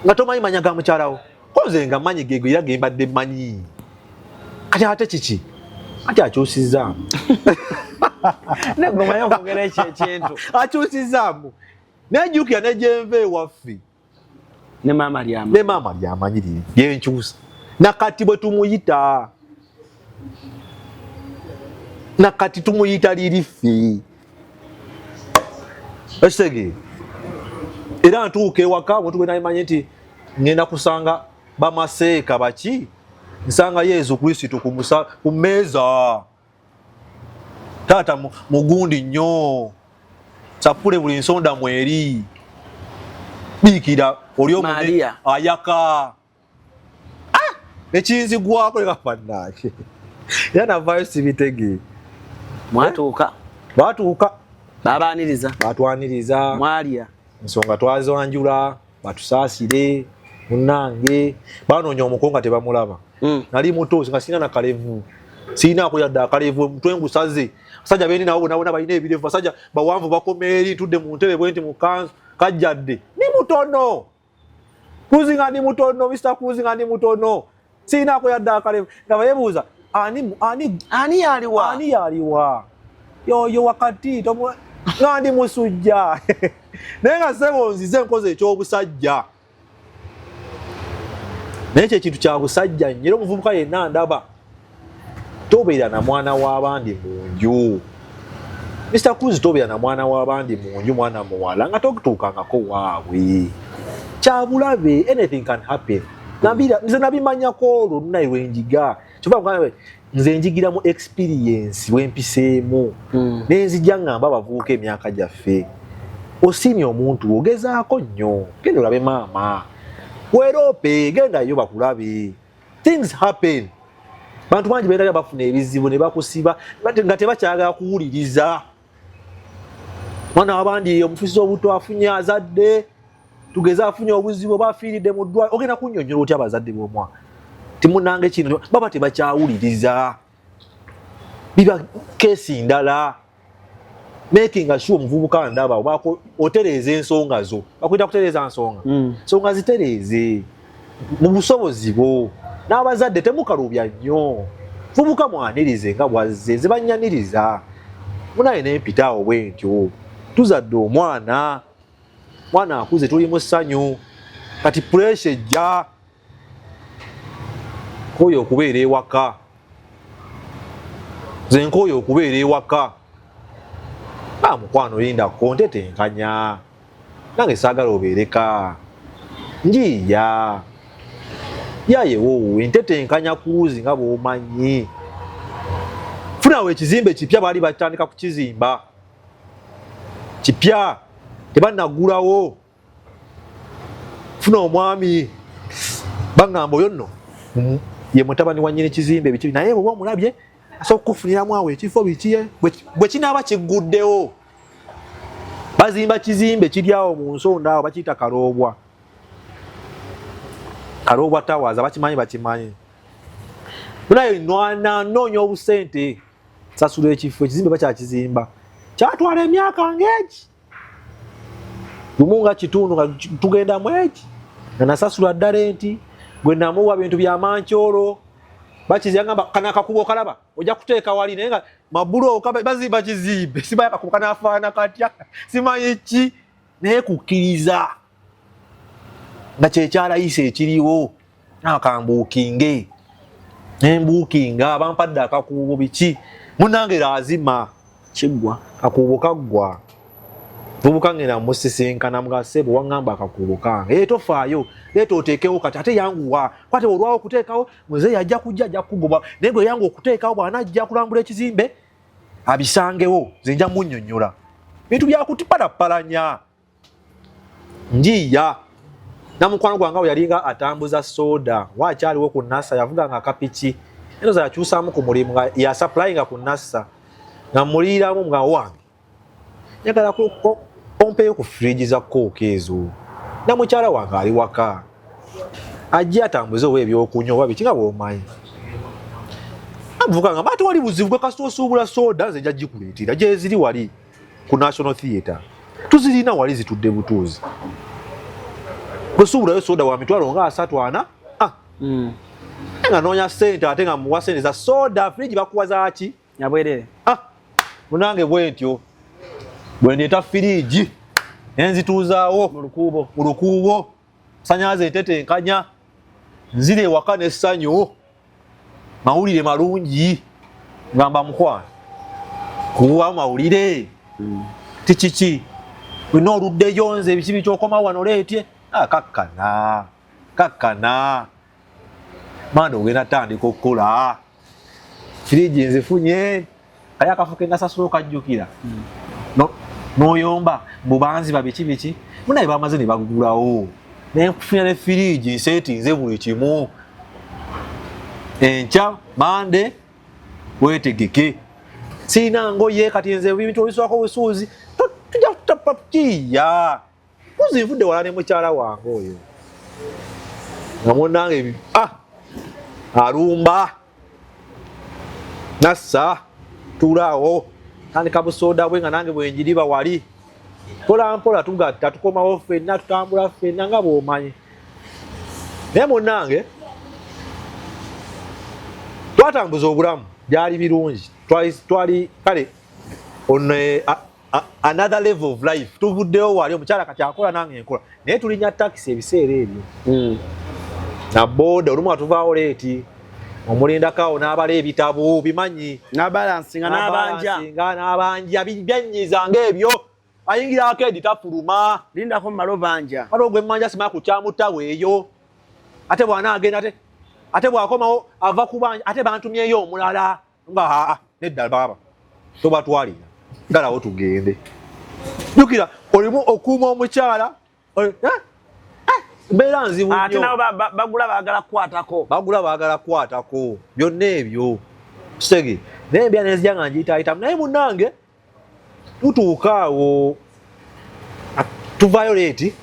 Nga tomanyi manya ga mukyalawo. Koze nga manyi geegwe era gembadde manyi. Kati ate kiki? Ate akyusizzaamu. Negoma yokwogera ekintu. Akyusizzaamu. Nejjukira ne gyenva ewaffe. Ne maama lyamanyi liri yenkyusa. Nakati bwe tumuyita. Nakati tumuyita liriffe. Ekitege. Era ntuuka ewaka bwe tugenda imanye nti ngenda kusanga bamaseeka baki. Nsanga Yesu Kristo ku mmeeza. Taata mugundi nnyo. Sapule buli nsonda mweri. Biikira oli omunne ayaka. Ekinzigwako leka fannake. Era navaayo sibitege. Mwatuuka. Batwaniriza. Mwalya. Ensonga twazanjula, batusaasire, munnange. Banoonya omukonga tebamulaba. Nali muto nga sina na kalevu. Sina kuyadda akalevu mutwe ngusaze. Basajja beeni nabo bonna balina ebirevu. Basajja bawanvu bakomeeri tudde mu ntebe bwenti mu kanzu kajjadde. Ni mutono. Kuzinga ni mutono, Mr. Kuzinga ni mutono. Sina kuyadda akalevu. Nga bayebuuza ani yaliwa? Yo wakati ngandi musujja. Naye nga sebo nzize nkoze eky'obusajja. Naye ekyo ekintu kya busajja nnyo. Era omuvubuka yenna ndaba tobeera na mwana w'abandi mu nju. Mr. Kuzi tobeera na mwana w'abandi mu nju, mwana muwala nga tokutuukangako waabwe. Kyabulabe, anything can happen. Nze nabimanyako olwo naye lwenjiga. Kyova nze njigira mu experience wempiseemu. Nenzijja ngamba abavubuka emyaka gyaffe. Osiimye omuntu ogezaako nnyo. Genda olabe maama. Weerope, gendayo bakulabe. Things happen. Bantu bangi beera bafuna ebizibu ne bakusiba nga tebakyagala kuwuliriza. Mwana w'abandi omufuzi obuto afunye azadde. Tugeze afunye obuzibu bafiiridde mu ddwaliro. Ogenda kunnyonnyola otya abazadde b'omwana. Timunnange kino baba tebakyawuliriza. Biba keesi ndala. making sure omuvubuka ndaba obako otereza ensonga zo bakwita kutereza nsonga nsonga zitereze mu busobozi bwo n'abazadde temukalubya nnyo vubuka mwanirize nga bwazze zibanyaniriza munaye n'empitaawo bwentyo tuzadde omwana akuze tuli mu ssanyu kati pressure ejja nkooyo okubeera ewaka nze nkooyo okubeera ewaka mukwano lindako ntetenkanya nange saagala obeereka njiya yayewo ntetenkanya kuuzi nga bw'omanyi funawo ekizimbe kipya baali batandika kukizimba kipya tebannagulawo funa omwami baŋŋamba oyo nno ye mutabani wa nnyini kizimbe biki naye bwe omulabye asobola okufuniramu awo ekifo bikiye bwe kinaaba kigguddewo bazimba kizimbe kiri awo mu nsonda awo bakiyita Kaloobwa Towers bakimanyi naye noonya obusente sasula ekifo ekizimbe bakyakizimba kyatwala emyaka ng'egi lumu nga kitundu nga tugenda mu egi nga nasasula ddala enti gwe namuwa bintu bya mankyolo bakiziyagamba kana akakubo kalaba ojja kuteeka wali naye nga mabuloka bazimba kizimbe simanyi akakubo kanaafaana katya simanyi ki naye kukkiriza nga kyekyalayisa ekiriwo nakambuukinge nembuukinga bampadde akakubo biki munange lazima kiggwa akakubo kaggwa vubuka ngenda musisinkana mugase bwe waŋŋamba akakubo kange tofaayo leeta oteekewo kati ate yanguwa kwate olwawo okuteekawo muzeeyi ajja kujja ajja kukugoba naye gwe yangu okuteekawo bw'anajja kulambula ekizimbe abisangewo nze nja munnyonnyola bintu byakutipalapalanya njiya namukwano gwange yalinga atambuza soda waakyaliwo ku nasa yavuganga akapiki enoza yakyusaamu ku mulimu nga yasaplayinga ku nasa nga muliiramu nga wange njagala ompeeyo ku fridge za kooka ezo na mukyala wange ali waka ajja atambuze oba ebyokunywa oba biki nga bw'omanyi amuvuga nga ate wali buzibu gwe kasita osuubula soda nze nja gikuleetera gye ziri wali ku National Theatre tuzirina wali zitudde butuuzi bwesuubulayo soda wa mitwalo nga 3-4 nga noonya ssente ate nga muwa ssente za soda fridge bakuwa zaaki nyabwerere munange bwentyo bwe ndeeta firiigi enzituuzaawo mu lukuubo sanyaze entetenkanya nzira ewaka n'essanyu mawulire malungi ngamba mukwano kuwa mawulire tikiki wena oluddeyo nze biki bikyokoma wano leetye kakkana manda ogenda tandika okukola firiigi nzifunye kali akafu ke nasasula okajjukira noyomba bubanziba biki munaye bamaze ne bagulawo naye nkufunira ne firiigi nseetinze buli kimu enkya mande wetegeke sirina ngoye kati nze bintu obiswako busuuzi tujja tutapakiya kuzinvudde wala ne mukyala wange oyo nga munange alumba nassa tulaawo tandika busoda bwe nga nange bwenjiriba wali mpola mpola tugatta tukomawo ffenna tutambula ffenna nga bw'omanyi naye munange twatambuza obulamu byali birungi twali kale on another level of life tuvuddeyo wali omukyala kati akola nange nkola naye tulinya takisi ebiseera ebyo na boda olumu atuvaawo leeti omulindakawo n'abala ebitabo bimanyi n'abalansinga n'abanja byenyiza ng'ebyo ayingira akeedi tafuluma lindako mmalo banja ate ogwemmanja simanya ku kyamutawo eyo ate bw'anaagenda ate bw'akomawo ava ku banja ate bantumyeyo omulala nga nedda baba tobatwalira galawo tugende jjukira olimu okuuma omukyala mbeera nzibu nnyo ate nabo bagula baagala kukwatako byonna ebyo kisege naye embeera nezijja nga njiyitaayitamu naye munnange tutuuka awo tuvaayo leeti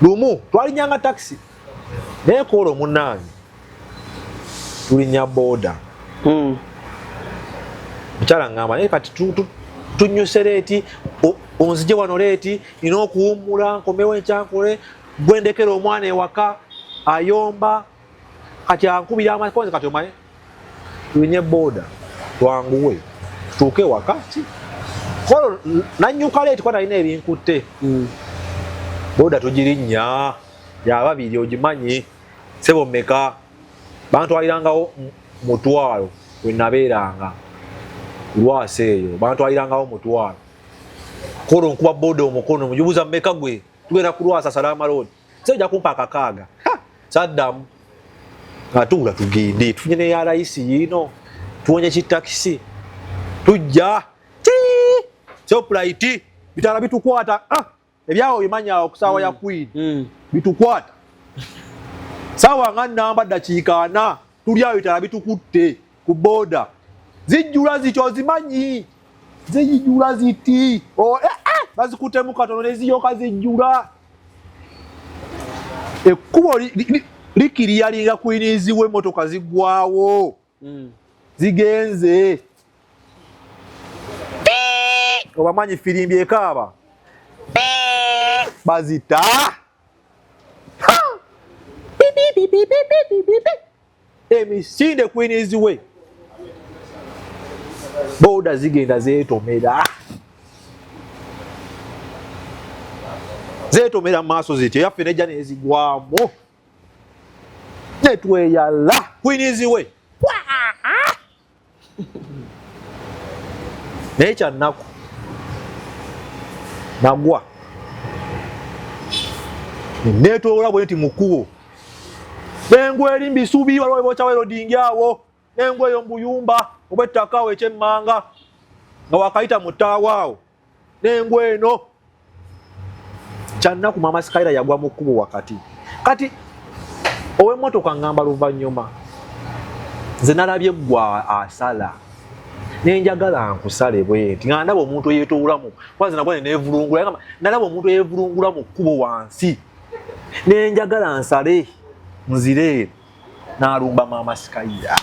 lumu twalinyanga takisi naye koolo munnange tulinya booda mukyala ngamba naye kati tunyuse leeti onzije wano leeti nina okuwummula nkomewo enkyankole gwendekera omwana ewaka ayomba kati ankubira amakonze kati omanyi tulinye boda twanguwe tutuuke ewaka kolo nanyuka leeti kwa nalina ebinkutte boda tugirinnya yababiri ogimanyi sebo mmeka bantwalirangawo mutwalo wenabeeranga lwasi eyo bantwalirangawo mutwalo kolo nkuba boda omukono mugibuuza mmeka gwe tugenda ku lwasa salama road sejja kumpa akakaaga saddamu atuula tugende tunye neya layisi yino tuwonye kitakisi tujja Shoprite bitala bitukwata ebyawo bimanya okusaawa ya Queen bitukwata sawa nga namba dakiika 4 tuli ayo bitala bitukutte ku boda zijjula zityo zimanyi zijjula ziti bazikutte mu katono neziyoka zijjula ekkubo likiriya linga Queenziwe motoka zigwawo zigenze obamanyi firimbi ekaaba bazita emisinde Queenziwe boda zigenda zetomera maaso ziti yaffe nejja nezigwamo netweyala Queenziwe naye kyannaku nagwa netoola bwe nti mukubo nengwe eri mbisubi waliwo bokyawero dingyawo nengwe eyo mbuyumba obwettaka awo ekyemmanga nga wakayita mutaawawo nengwe eno kyannaku Mama Skyler yagwa mu kkubo wakati kati ow'emmotoka ngamba luvannyuma nze nalabye gwa asala nenjagala nkusale bwenti nga ndaba omuntu yeetoolamu kwanza nabwane neevulungula nalaba omuntu yeevulungula mu kkubo wansi nenjagala nsale nzire n'alumba Mama Skyler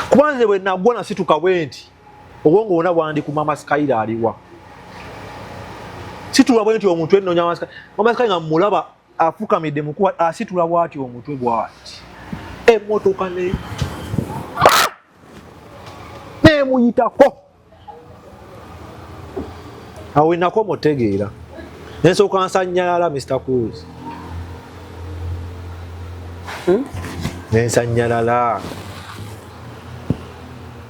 kuba nze bwe nagwa nasituka bwenti obwongo bwonna bwandi ku Mama Skyler aliwa situla bwenti omuntu ennonya Mama Skyler nga mulaba afukamidde mukuba asitula bwati omutwe bwati emmotoka nemuyitako awo enako mutegeera nensooka nsanyalala Mr. Cruz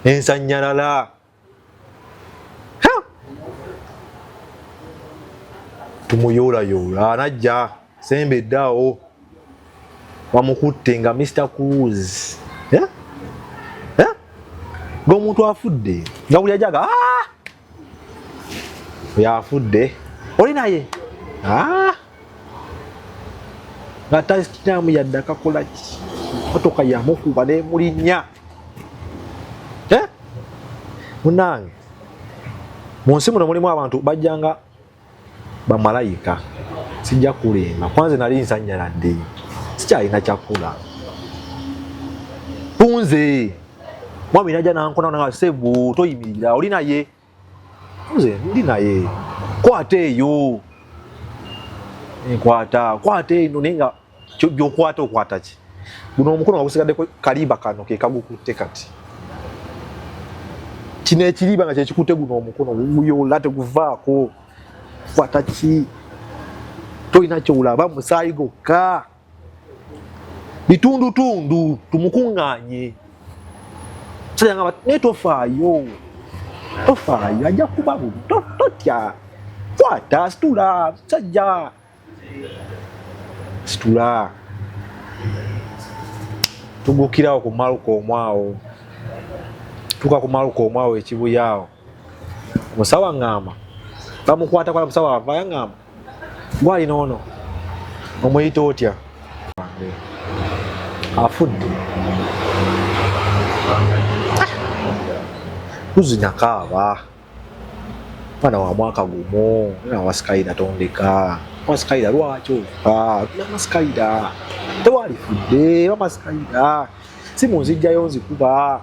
ensanyalala tumuyoolayoola najja sembeddeawo bamukutte nga Mr. Cruz ng'omuntu afudde nga buli ajaga yafudde oli naye nga tasitamu yadde akakolaki motoka yamukuba nemulinnya munange mu nsi muno mulimu abantu bajjanga bamalayika sijja kulemba kwanze nali nsanyaladde sikyalina kyakula punze mwami najja nankona nga sebu toyimirira oli naye nze ndi naye kwata eyo kwata eno naye nga byokwata ki guno omukono nga gusigaddeko kaliba kano ke kagukutte kati kino ekiriba nga kyekikutte guno omukono guyola teguvaako kwata ki tolina kyolaba musaayi gokka bitundutundu tumukuŋŋaanye sayanga naye tofaayo ajja kuba totya kwata situla sajja situla tugukirawo ku maluka omwawo tuka ku maluka omwawo ekibuyaawo musawa ŋŋamba bamukwata kwa musawa avaayo ŋŋamba gwalina ono omuyita otya afudde tuzinyakaaba mwana wa mwaka gumu Mama Skyler tondeka Mama Skyler lwaki Mama Skyler tewalifudde Mama Skyler simu nzijjayo nzikuba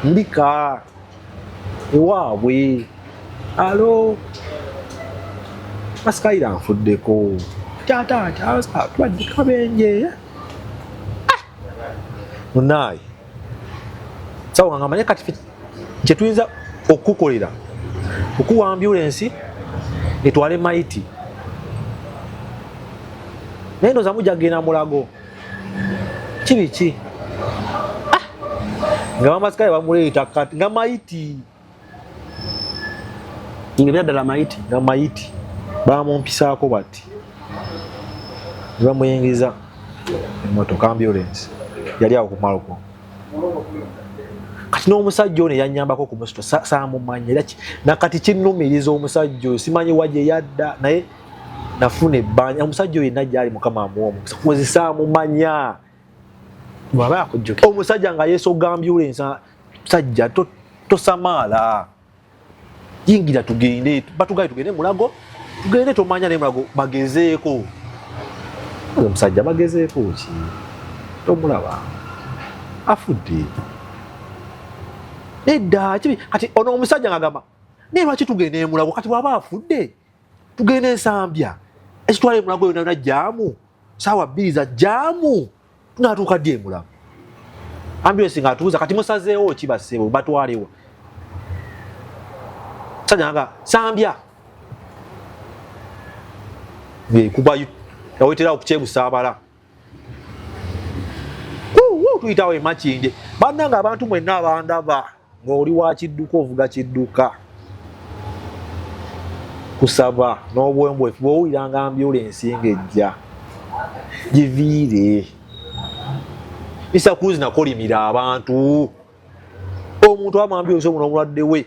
Mbika ewaabwe alo Masikaira nfuddeko taata twadde kabenje munaye sawa ngamba naye kati kye tuyinza okukolera okuwa ambulance etwale maiti naye ndooza mujagenda mulago kibiki nga Masikaira bamuleeta kati nga maiti Ngebyadala maiti nga maiti bamumpisaako bati bamuyingiza emmotoka ambulance yali awo ku Maloko kati n'omusajja ono yanyambako ku musito saamumanya era nakati kinnumiriza omusajja oyo simanyi wajye yadda naye nafuna ebbanja omusajja oyo yenna gyali mukama amuwa omukisa kuzi saamumanya bwaba akujjuke omusajja nga yeesoga ambulance musajja tosamaala yingira tugende batugaye tugende mulago tugende tomanya ne mulago bagezeeko omusajja bagezeeko ki tomulaba afudde nedda kati ono omusajja ngagamba naye lwaki tugende mulago kati bwaba afudde tugende Nsambya ekitwale mulago yonna jaamu saawa 2 za jaamu tunatuuka ddi emulago ambulance ng'atuuza kati musazeewo ki bassebo batwalewo musajja nga Nsambya kuba yaweterawo kukyebusaabala tuyitawo emakinde bannanga abantu mwenna abandaba ng'oli wa kidduka ovuga kidduka kusaba n'obwembwefu bw'owuliranga ambulance ng'ejja giviire Mr. Cruz nakolimira abantu omuntu ama ambulance omuno omulwadde we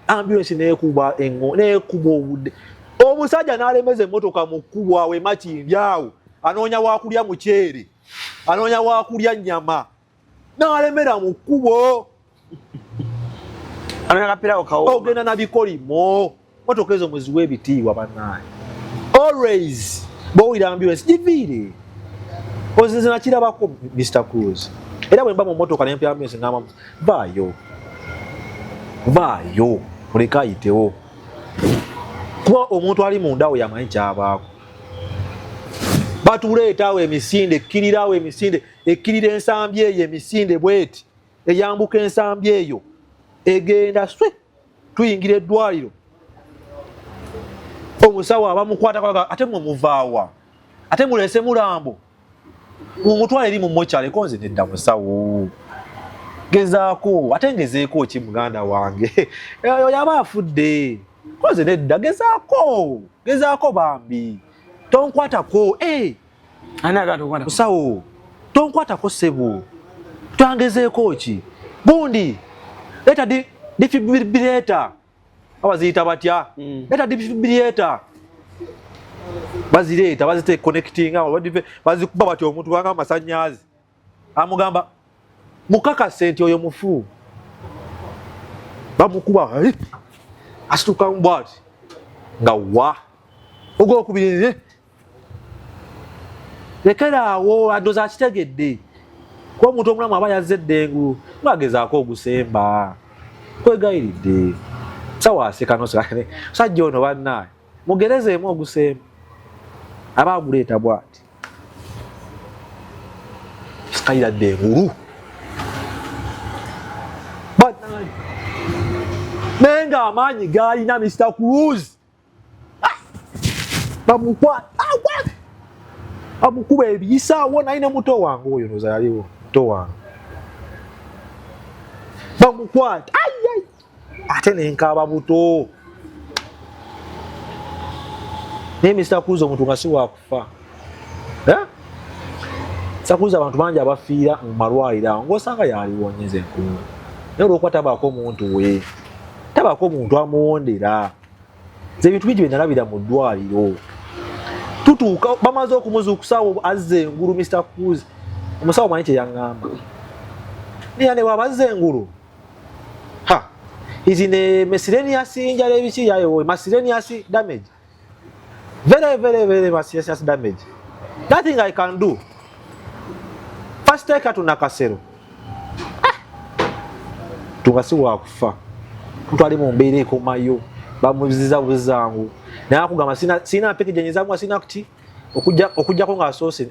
ambulance neekuba obudde omusajja n'alemeza emmotoka mu kkubo awo emakindi awo anoonya wakulya muceere anoonya wakulya nnyama n'alemera mu kkubo ogenda nabikolimo motoka ezo muziwa ebitiibwa bannaye always bw'owulira ambulance giviire ozize nakirabako Mr. Cruz era bwe mba mu motoka nempya ambulance ngamba vaayo muleke ayitewo kuba omuntu ali mundawo yamanyi kyabaako batuleetaawo emisinde ekkirirawo emisinde ekkirira Ensambya eyo emisinde bweti eyambuka Ensambya eyo egenda swe tuyingira eddwaliro omusawo abamukwata ate mwe muvaawa ate mulese mulambo mumutwala eri mu mokyale ko nze nedda musawo gezaako ate ngezeeko ki muganda wange oyo yaba afudde ko nze nedda gezaako bambi tonkwatako musawo tonkwatako ssebo twangezeeko ki gundi leta defibrillator abaziyita batya leta defibrillator bazireeta bazite connecting awo bazikuba bati omuntu wanga amasannyalaze amugamba mukakase nti oyo mufu bamukuba asituka mbwati nga wa ogwokubiri lekeraawo adoza akitegedde kuba omuntu omulamu aba yazze eddengulu mwagezaako ogusemba kwegayiridde sawaseka noseka sajja ono bannaye mugerezeemu ogusemba aba aguleeta bwati sikayira ddengulu bannaye naye ng'amaanyi g'alina Mr. Cruz bamukuba ebiyisaawo naye ne muto wange oyo noza yaliwo muto wange bamukwata ate nenkaaba buto naye Mr. Cruz omuntu nga si wakufa Mr. Cruz abantu bangi abafiira mu malwaliro awo ng'osanga yaliwonyeza enkulu naye olwokuba tabaako omuntu we tabaako omuntu amuwondera nze ebintu bingi bye nalabira mu ddwaliro tutuuka bamaze okumuzuukusawo azze engulu Mr. Cruz omusawo manyi kye yaŋŋamba naye ne bw'abazze engulu is in a miscellaneous injury ebiki yayo miscellaneous damage very miscellaneous damage. Nothing I can do. First take her to Nakasero tungasi wa kufa mutwali mu mbeere ekomayo bamuziza buzangu naye akugamba sina package nyizamu sina kuti okujjako nga asoose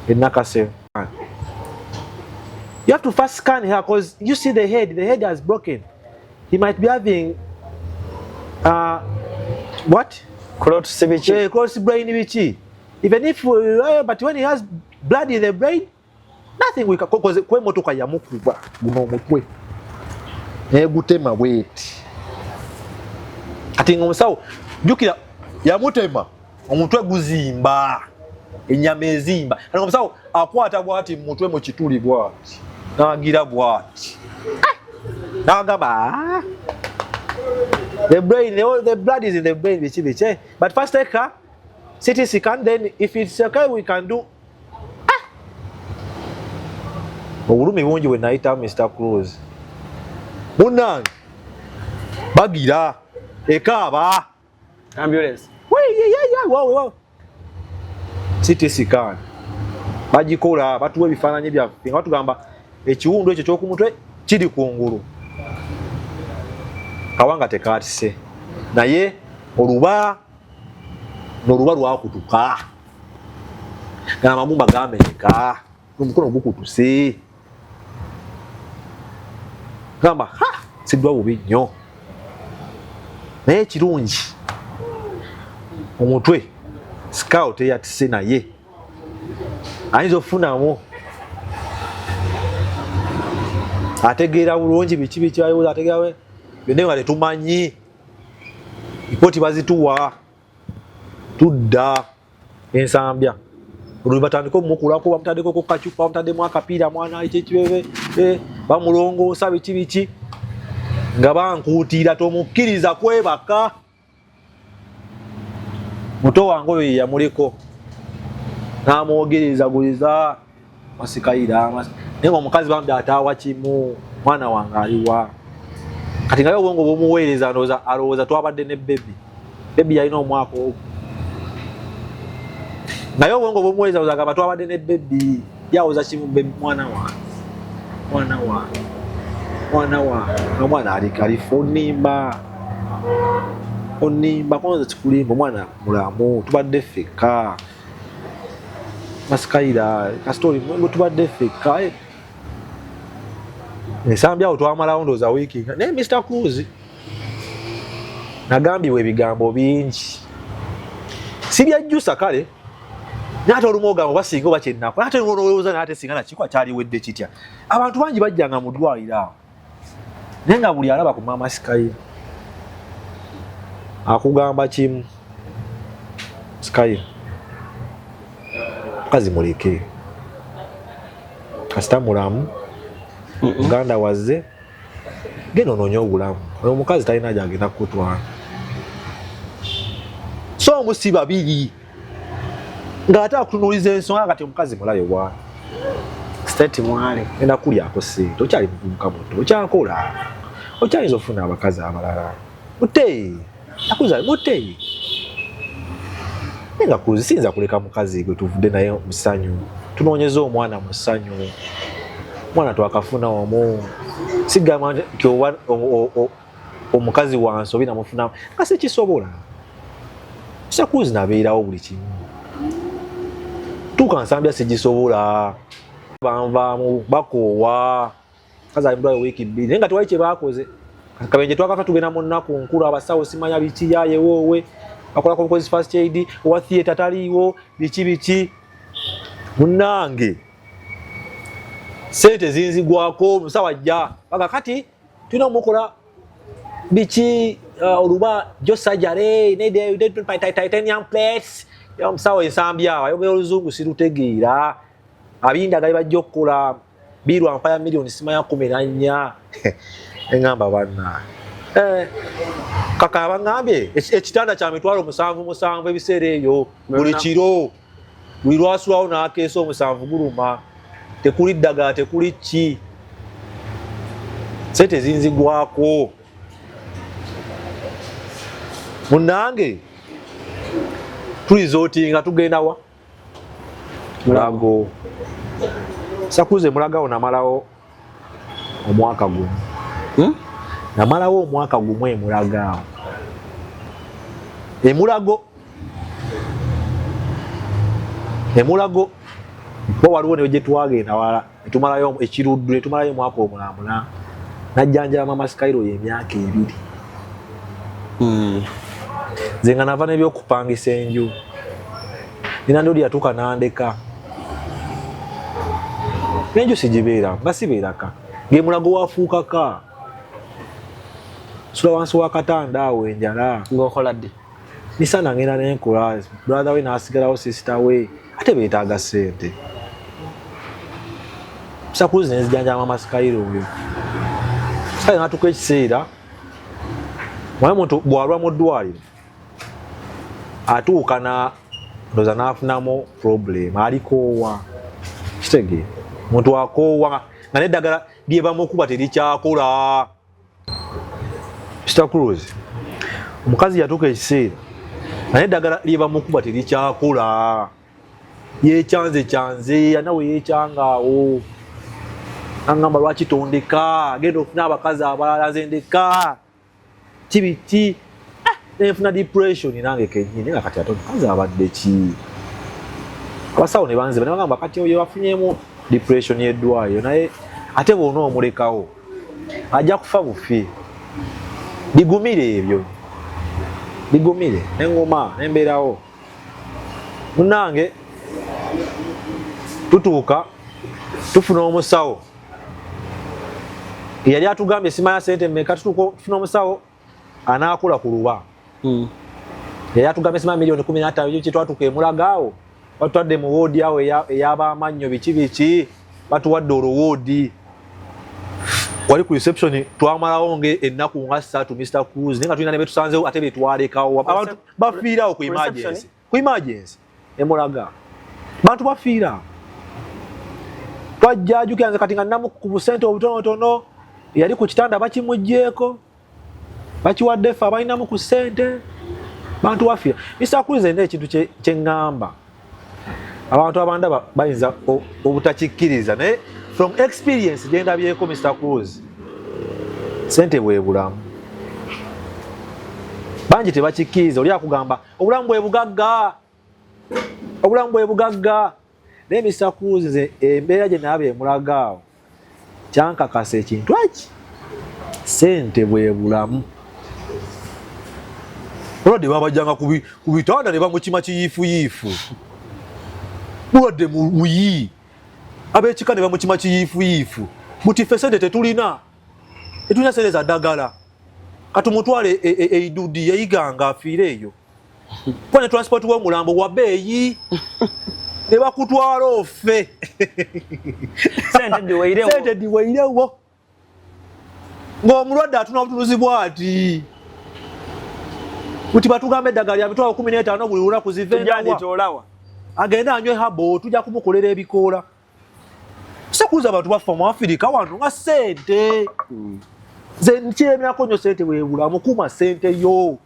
enakase. You have to first scan her because you see the head has broken. He might be having what? Cross brain bichi. Even if but when he has blood in the brain, nothing we can cause kwe motoka ya mukuba guno mutwe. Gutema wait. Ati ngomusawo jukira ya mutema omutwe guzimba enyama ezimba. Ati ngomusawo akwata bwati mutwe mu kituli bwati. Nagira bwati. Nagaba. The brain, the blood is in the brain, bichi. But first take her CT scan, then if it's okay, we can do. Obulumi bungi we naita Mr. Cruz. Munang. Bagira. Ekaba. Ambulance. Yeah. Wow. CT scan. Bagikola batuwe ebifaananyi byaffe. Nga tugamba ekiwundu ekyo ky'okumutwe kiri kungulu. Kawanga tekatise. Naye oluba n'oluba lwakutuka. Amagumba gamenyeka. N'omukono gukutuse. Gamba siddwa bubi nnyo. Naye kirungi omutwe scout eyatise naye ayinza okufunamu ategeera bulungi biki kyayoza ategeera byonna nga tetumanyi ipoti bazituwa tudda ensambya olwo batandika omukulako bamutandikako kacupa bamutaddemu akapiira mwana ekyekibeebe bamulongoosa biki nga bankuutira tomukkiriza kwebaka muto wange oyo yamuliko n'amwogereza masikayira naye omukazi bamudde ataawa kimu mwana wange aliwa kati nga ye obwongo bwomuweereza alowooza twabadde ne bebi yalina omwaka ogwo naye obwongo bwomuweereza ozagamba twabadde ne bebi yawoza kimu bebi mwana wange omwana alifa onimba kwanza kikulimba omwana mulamu tubadde ffeka masikayira kastori tubadde ffeka ensambi awo twamalawo ndooza wiiki naye Mr. Cruz nagambibwa ebigambo bingi sibyajjusa kale naate olumu ogamba oba singa oba kyennakola ate olowooza naate singa nakikwa kyaliwedde kitya abantu bangi bajjanga mu ddwaliro awo naye nga buli alaba ku maama Sikayira akugamba kimu Sikayira mukazi muleke kasita mulamu muganda wazze genda onoonye obulamu oyo omukazi talina gyagenda kukutwala so omusi babiri ng'ate akutunuuliza ensonga kati omukazi mulayo bwana state mwali enda kulyako sente okyali muvubuka muto okyakola okyayinza ofuna abakazi abalala mute akuza mute nenga kuzisinza kuleka mukazi gwe tuvudde naye musanyu tunoonyeza omwana musanyu mwana twakafuna omu sigamba nti omukazi wansobi namufuna kasi kisobola sakuzi nabeerawo buli kimu tuuka nsambya sigisobola banvaamu bakoowa kazi alimudwayo wiiki bbiri naye nga tewali kye baakoze kabenje twakafa tugenda mu nnaku nkulu abasawo simanya biki yayewoowe bakolako bukozi first aid owa theatre taliiwo biki munnange sente zinzigwako musawo ajja baga kati tulina omukola biki oluba josajare titanium plates omusawo ensambi awo ayogera oluzungu sirutegeera abindagali bajja okukola birwa mpaya miliyoni simanya 14 engamba banna kaka abangambye ekitanda kya mitwalo 7 ebiseera eyo buli kiro buli lwasulawo n'akeesa 7 guluma tekuli ddagala tekuli ki sente zinzigwako munnange tulizooti nga tugenda wa mulago sakuze mulagawo namalawo omwaka gumu namalawo omwaka gumu emulagaawo emulago bo waliwo ne gye twagenda wala netumalayo ekiruddu netumalayo omwaka omulambula najjanjaba mama Skyro y'emyaka 2 nze nga nava n'ebyokupangisa enju nina ndoli yatuuka nandeka n'enju sigibeera nga sibeeraka ng'emulago wafuukaka sula wansi w'akatanda awo enjala ng'okola ddi misana ngenda nenkola brother we n'asigalawo sister we ate beetaaga ssente sakuzi nezijanja mama Skyro oyo Skyro n'atuuka ekiseera mwaye muntu bw'alwa mu ddwaliro atuuka ndoza n'afunamu problem alikoowa kitege muntu akoowa nga n'eddagala lyebamu okuba terikyakola Mr. Cruz omukazi yatuuka ekiseera nga n'eddagala lyebamu okuba terikyakola yekyanze anawe yekyangaawo angamba lwaki tondeka agenda okufuna abakazi abalala nze ndeka kibiki nenfuna depression nange kenyini nga kati ate omukazi abadde ki abasawo ne banziba ne bagamba kati oyo wafunyemu depression y'eddwaliro naye ate bw'ona omulekawo ajja kufa bufi bigumire ebyo bigumire nengoma nembeerawo munange tutuuka tufuna omusawo yali atugambye simanya sente mmeka tufuna omusawo anaakola ku luba yali atugambye simanya miliyoni 15 kye twatuuka emulagaawo batwadde mu woodi awo ey'abamannyo biki batuwadde oluwoodi wali ku reception twamalawo ennaku nga 3 Mr. Cruz naye nga tulina ne betusanzewo ate betwalekawo abantu bafiirawo ku emergency emulaga bantu bafiira twajjajukira nze kati nga nnamu ku busente obutonotono yali ku kitanda bakimugjeeko bakiwadde ffe abalinamu ku ssente bantu bafiira Mr. Cruz ena ekintu kye ŋŋamba abantu abandaba bayinza obutakikkiriza naye from experience gyendabyeko Mr. Cruz sente bwe bulamu bangi tebakikkiriza oli akugamba obulamu bwe bugagga naye Mr. Cruz embeera gye naaba emulagaawo kyankakasa ekintu eki sente bwe bulamu olwadde babajjanga ku bitanda ne bamukima kiyiifuyiifu bulwadde muyi ab'ekika ne bamukima kiyiifuyiifu buti ffe sente tetulina sente za ddagala katumutwale eidudi yeyiganga afiire eyo kuba ne transport w'omulambo wa bbeeyi ne bakutwala offe sente diweirewo ng'omulwadde atuna obutunuzi bw'ati buti batugamba eddagala lya mitwalo 15 buli lunaku zivendawa agenda anywe habo tujja kumukolera ebikoola sakuza abantu baffa mu Afirika wano nga sente nze nkyemerako nnyo sente bwebulamu kuma sente yo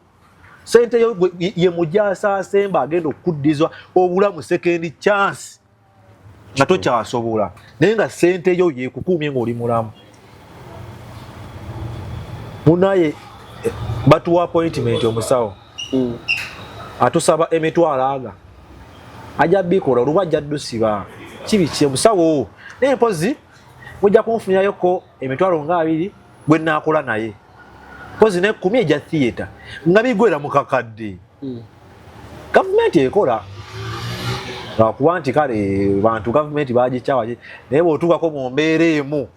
ye mujasa asemba agenda okuddizwa obulamu second chance nga tokyasobola naye nga sente yo yekukuumye ng'oli mulamu munaye batuwa appointment omusawo atusaba emitwalo aga ajja bikola oluba ajja ddusiba kibiki omusawo naye mpozi mujja kunfunyayoko emitwalo nga 2 gwe naakola naye mpozi ne 10 ejja theatre nga bigwera mu kakadde gavumenti ekola lwakuba nti kale bantu gavumenti bagikyawa naye bw'otuukako mu mbeera emu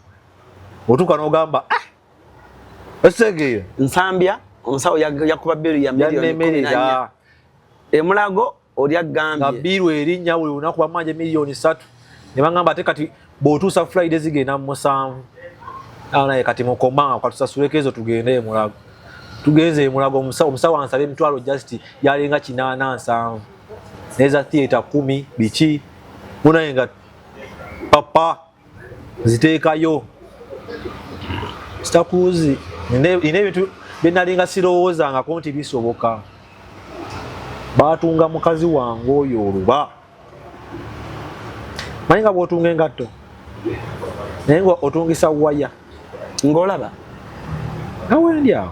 otuuka n'ogamba osegeera nsambya omusawo yakuba bbiru ya miliyoni 14 emulago oli agambye nga bbiru erinnya buli lunaku bamanja miliyoni 3 ne bagamba ate kati bw'otuusa Friday zigenda mu 7 naye kati mukoma katusasuleko ezo tugende emulago tugenze emulago omusawo ansaba emitwalo just yalenga 87 neza theatre 10 biki munaye nga papa ziteekayo sitakuzi ine ebintu byenalinga sirowoozangako nti bisoboka batunga mukazi wange oyo oluba manyi nga bw'otunga engatto naye nga otungisa waya ng'olaba Ndia.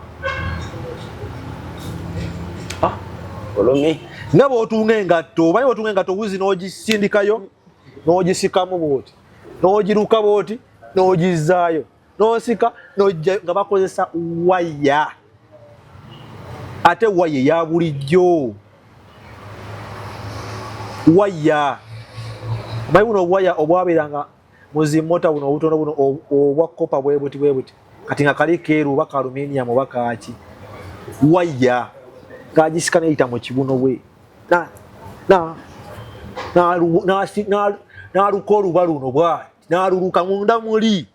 Olumi. Nabo otunga engatto, bayo otunga engatto wuzi n'ogisindikayo, n'ogisikamu bwoti. N'ogiruka bwoti, n'ogizaayo. N'osika, n'ojja nga bakozesa waya. Ate waya ya bulijjo. Waya. Bayi buno waya obwabeeranga muzimota buno obutono buno obwa kopa bwe buti. Kati nga kali keeru baka aluminium baka aki. Waya. Kagisika neeyita mu kibuno bwe. N'aluka oluba luno bwati. N'aluluka munda muli.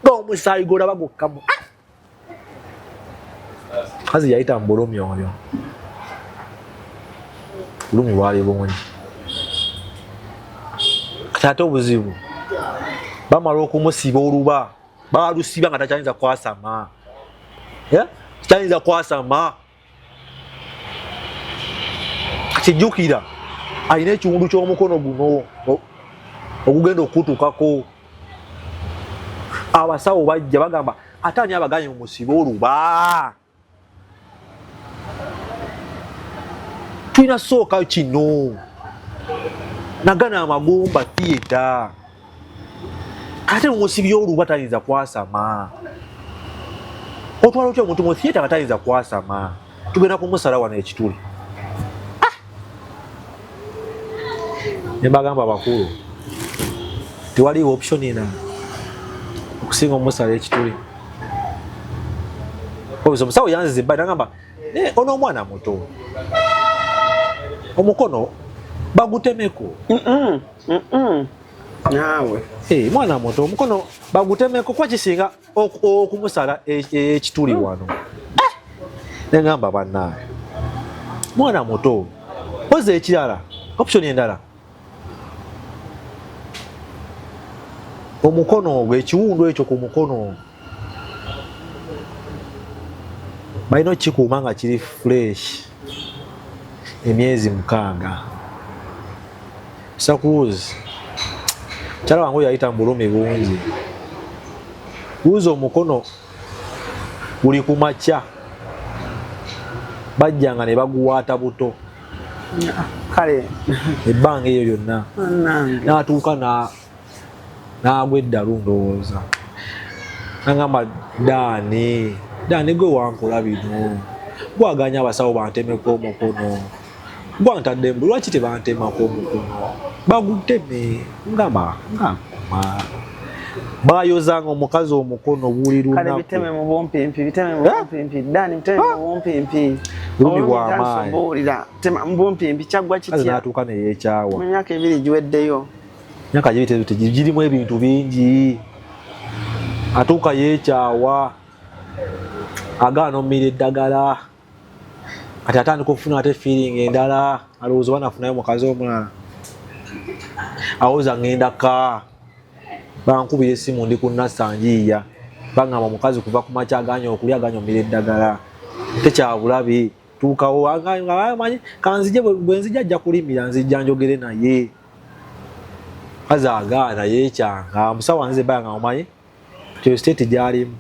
Ng'omusaayi gw'olaba gukkamu. Kazi yayita mu bulumi oyo. Bulumi bwali bungi. Kati ate obuzibu. Bamala okumusiba oluba. Baalusiba nga takyayinza kwasama. Takyayinza kwasama. Kijjukira alina ekiwundu ky'omukono guno ogugenda okutuukako. Abasawo bajja bagamba ate ani abaganye mu musibe oluba. Tulina sooka kino. Nagana amagumba theatre. Ate mu musibe oluba tayinza kwasama. Otwala otya omuntu mu theatre nga tayinza kwasama. Tugenda kumusala wano ekituli. Nebagamba bakulu tewaliwo option ena okusinga omusala ekituli. Omusawo yanziza ebbali nagamba ono omwana muto omukono bagutemeko. Naawe mwana muto omukono bagutemeko kwa kisinga okumusala ekituli wano. Negamba bannaaye mwana muto oze ekirala option endala. Omukono ogwo ekiwundu ekyo ku mukono balina okikuuma nga kiri fresh emyezi 6. Sakuuzi mukyala wange yayita mu bulumi bungi. Kuuzi omukono guli ku makya bajjanga ne baguwaata buto. Kale ebbanga eyo lyonna n'atuuka n'agwa eddalu ndowooza. Nagamba Daani gwe wankola bino. Gwaganya abasawo bantemeko omukono. Gwantadde mbu lwaki tebantemako omukono. Baguteme. Ngamba bayozanga omukazi omukono buli lunaku. Kale biteme mu bumpimpi. Daani biteme mu bumpimpi. Bulumi bw'amaanyi. Tema mu bumpimpi kyagwa kitya. N'atuuka ne yeekyawa. Mu myaka 2 giweddeyo. Myaka girimu ebintu bingi. Atuuka yeekyawa. Agaana ommira eddagala. Kati atandika okufuna ate feeling endala. Alowooza banafunayo mukazi omulala. Awooza ngenda ka. Bankubira essimu ndi ku Nassanjiya. Bangamba omukazi kuva ku makya aganya okulya aganya ommira eddagala. Tekyabulabi. Tuukawo amanyi kanzije bwe nzija ajja kulimira nzijja njogere naye. Kazi agaana yeekyanga. Omusawo anze banga omanyi kyo state gy'alimu.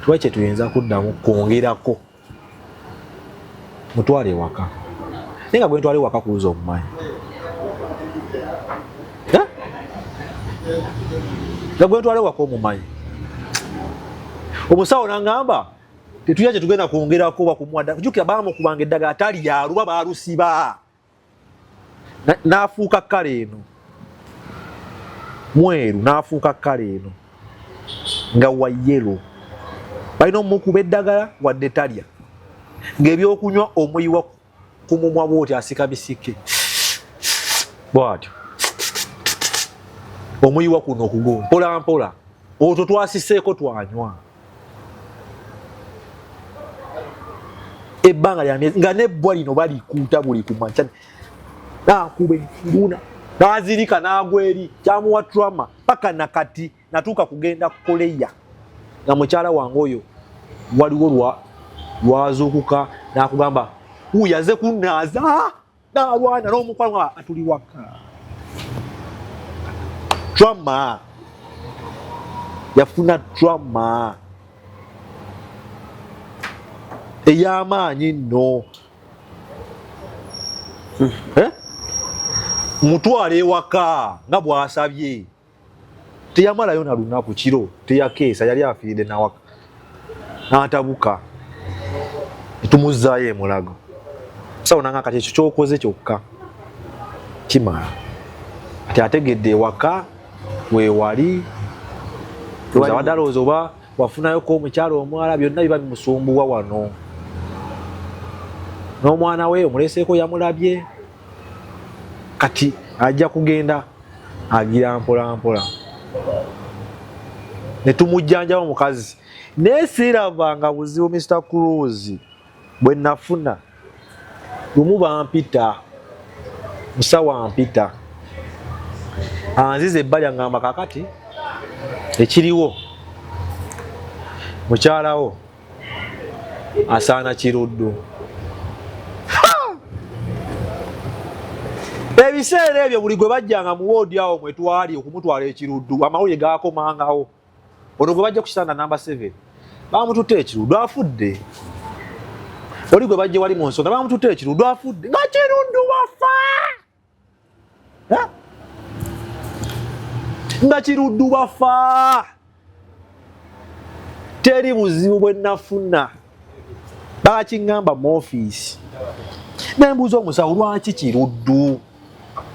Tuba kye tuyinza kuddamu kwongerako. Mutwale ewaka. Naye nga gwe ntwale ewaka kuuza omumanyi. Nga gwe ntwale ewaka omumanyi. Omusawo n'angamba tetulya kye tugenda kwongerako oba kumuwadda. Jjukira baamukubanga eddagala tali yaluba baalusiba. N'afuuka kkala eno. Mweru n'afuuka kkala eno. Nga wa yellow. Balina omukuba eddagala wadde talya. Ng'ebyokunywa omuyiwa ku mumwa bw'oti asika bisike. Bw'atyo. Omuyiwa kuno okugomba. Mpola mpola. Otwo twasiseeko twanywa. Ebbanga lya myezi nga n'ebbwa lino balikuuta buli ku makya. N'akuba enfuluna. N'azirika n'agwa eri. Kyamuwa trauma. Paka nakati natuuka kugenda Koleya. Nga mukyala wange oyo waliwo lwazuukuka n'akugamba uyaze kunnaaza n'alwana n'omukwano nga atuli waka. Trauma. Yafuna trauma. ey'amaanyi nno. Mutwala ewaka nga bw'asabye. Teyamalayo na lunaku kiro, teyakeesa, yali afiiridde nawaka. N'atabuka. Tumuzzaayo emulago. Sawona nga kati ekyo ky'okoze kyokka kimala. Kati ategedde ewaka weewali. Abadde alowooza oba wafunayoko omukyala omwala, byonna biba bimusumbuwa wano. N'omwana we omuleeseeko yamulabye. Kati ajja kugenda agira mpola mpola. Ne tumujjanjaba omukazi. Naye siirabanga buzibu Mr. Cruz bwe nafuna. Lumu bampita. Musawo ampita. Anzize ebbali aŋŋamba kaakati ekiriwo mukyalawo asaana kiruddu. Ebiseera ebyo buli gwe bajjanga mu woodi awo mwe twali okumutwala ekiruddu, amawulire gaakomangawo. Ono gwe bajja ku kitanda namba 7 baamututte ekiruddu afudde. Oli gwe bajja wali mu nsonga baamututte ekiruddu afudde nga kiruddu wafa. Nga kiruddu bafa. Teri buzibu bwe nafuna. Baakiŋŋamba mu ofiisi. Nembuuza omusawo lwaki kiruddu?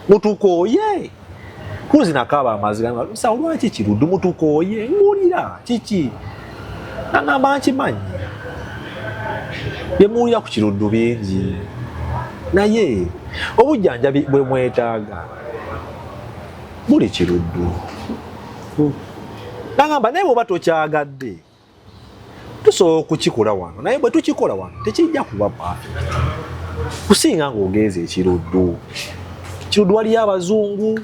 Mutukooye. Kuzi nakaaba amaziga musawo lwaki kiruddu mutukooye? Ngulira kiki? Nangamba nkimanyi. Byemuwulira ku kiruddu bingi. Naye obujjanjabi bwe mwetaaga buli kiruddu. Nangamba naye bw'oba tokyagadde tusobola okukikola wano, naye bwe tukikola wano tekijja kuba perfect kusinga ng'ogenza ekiruddu. Kiruddu waliyo abazungu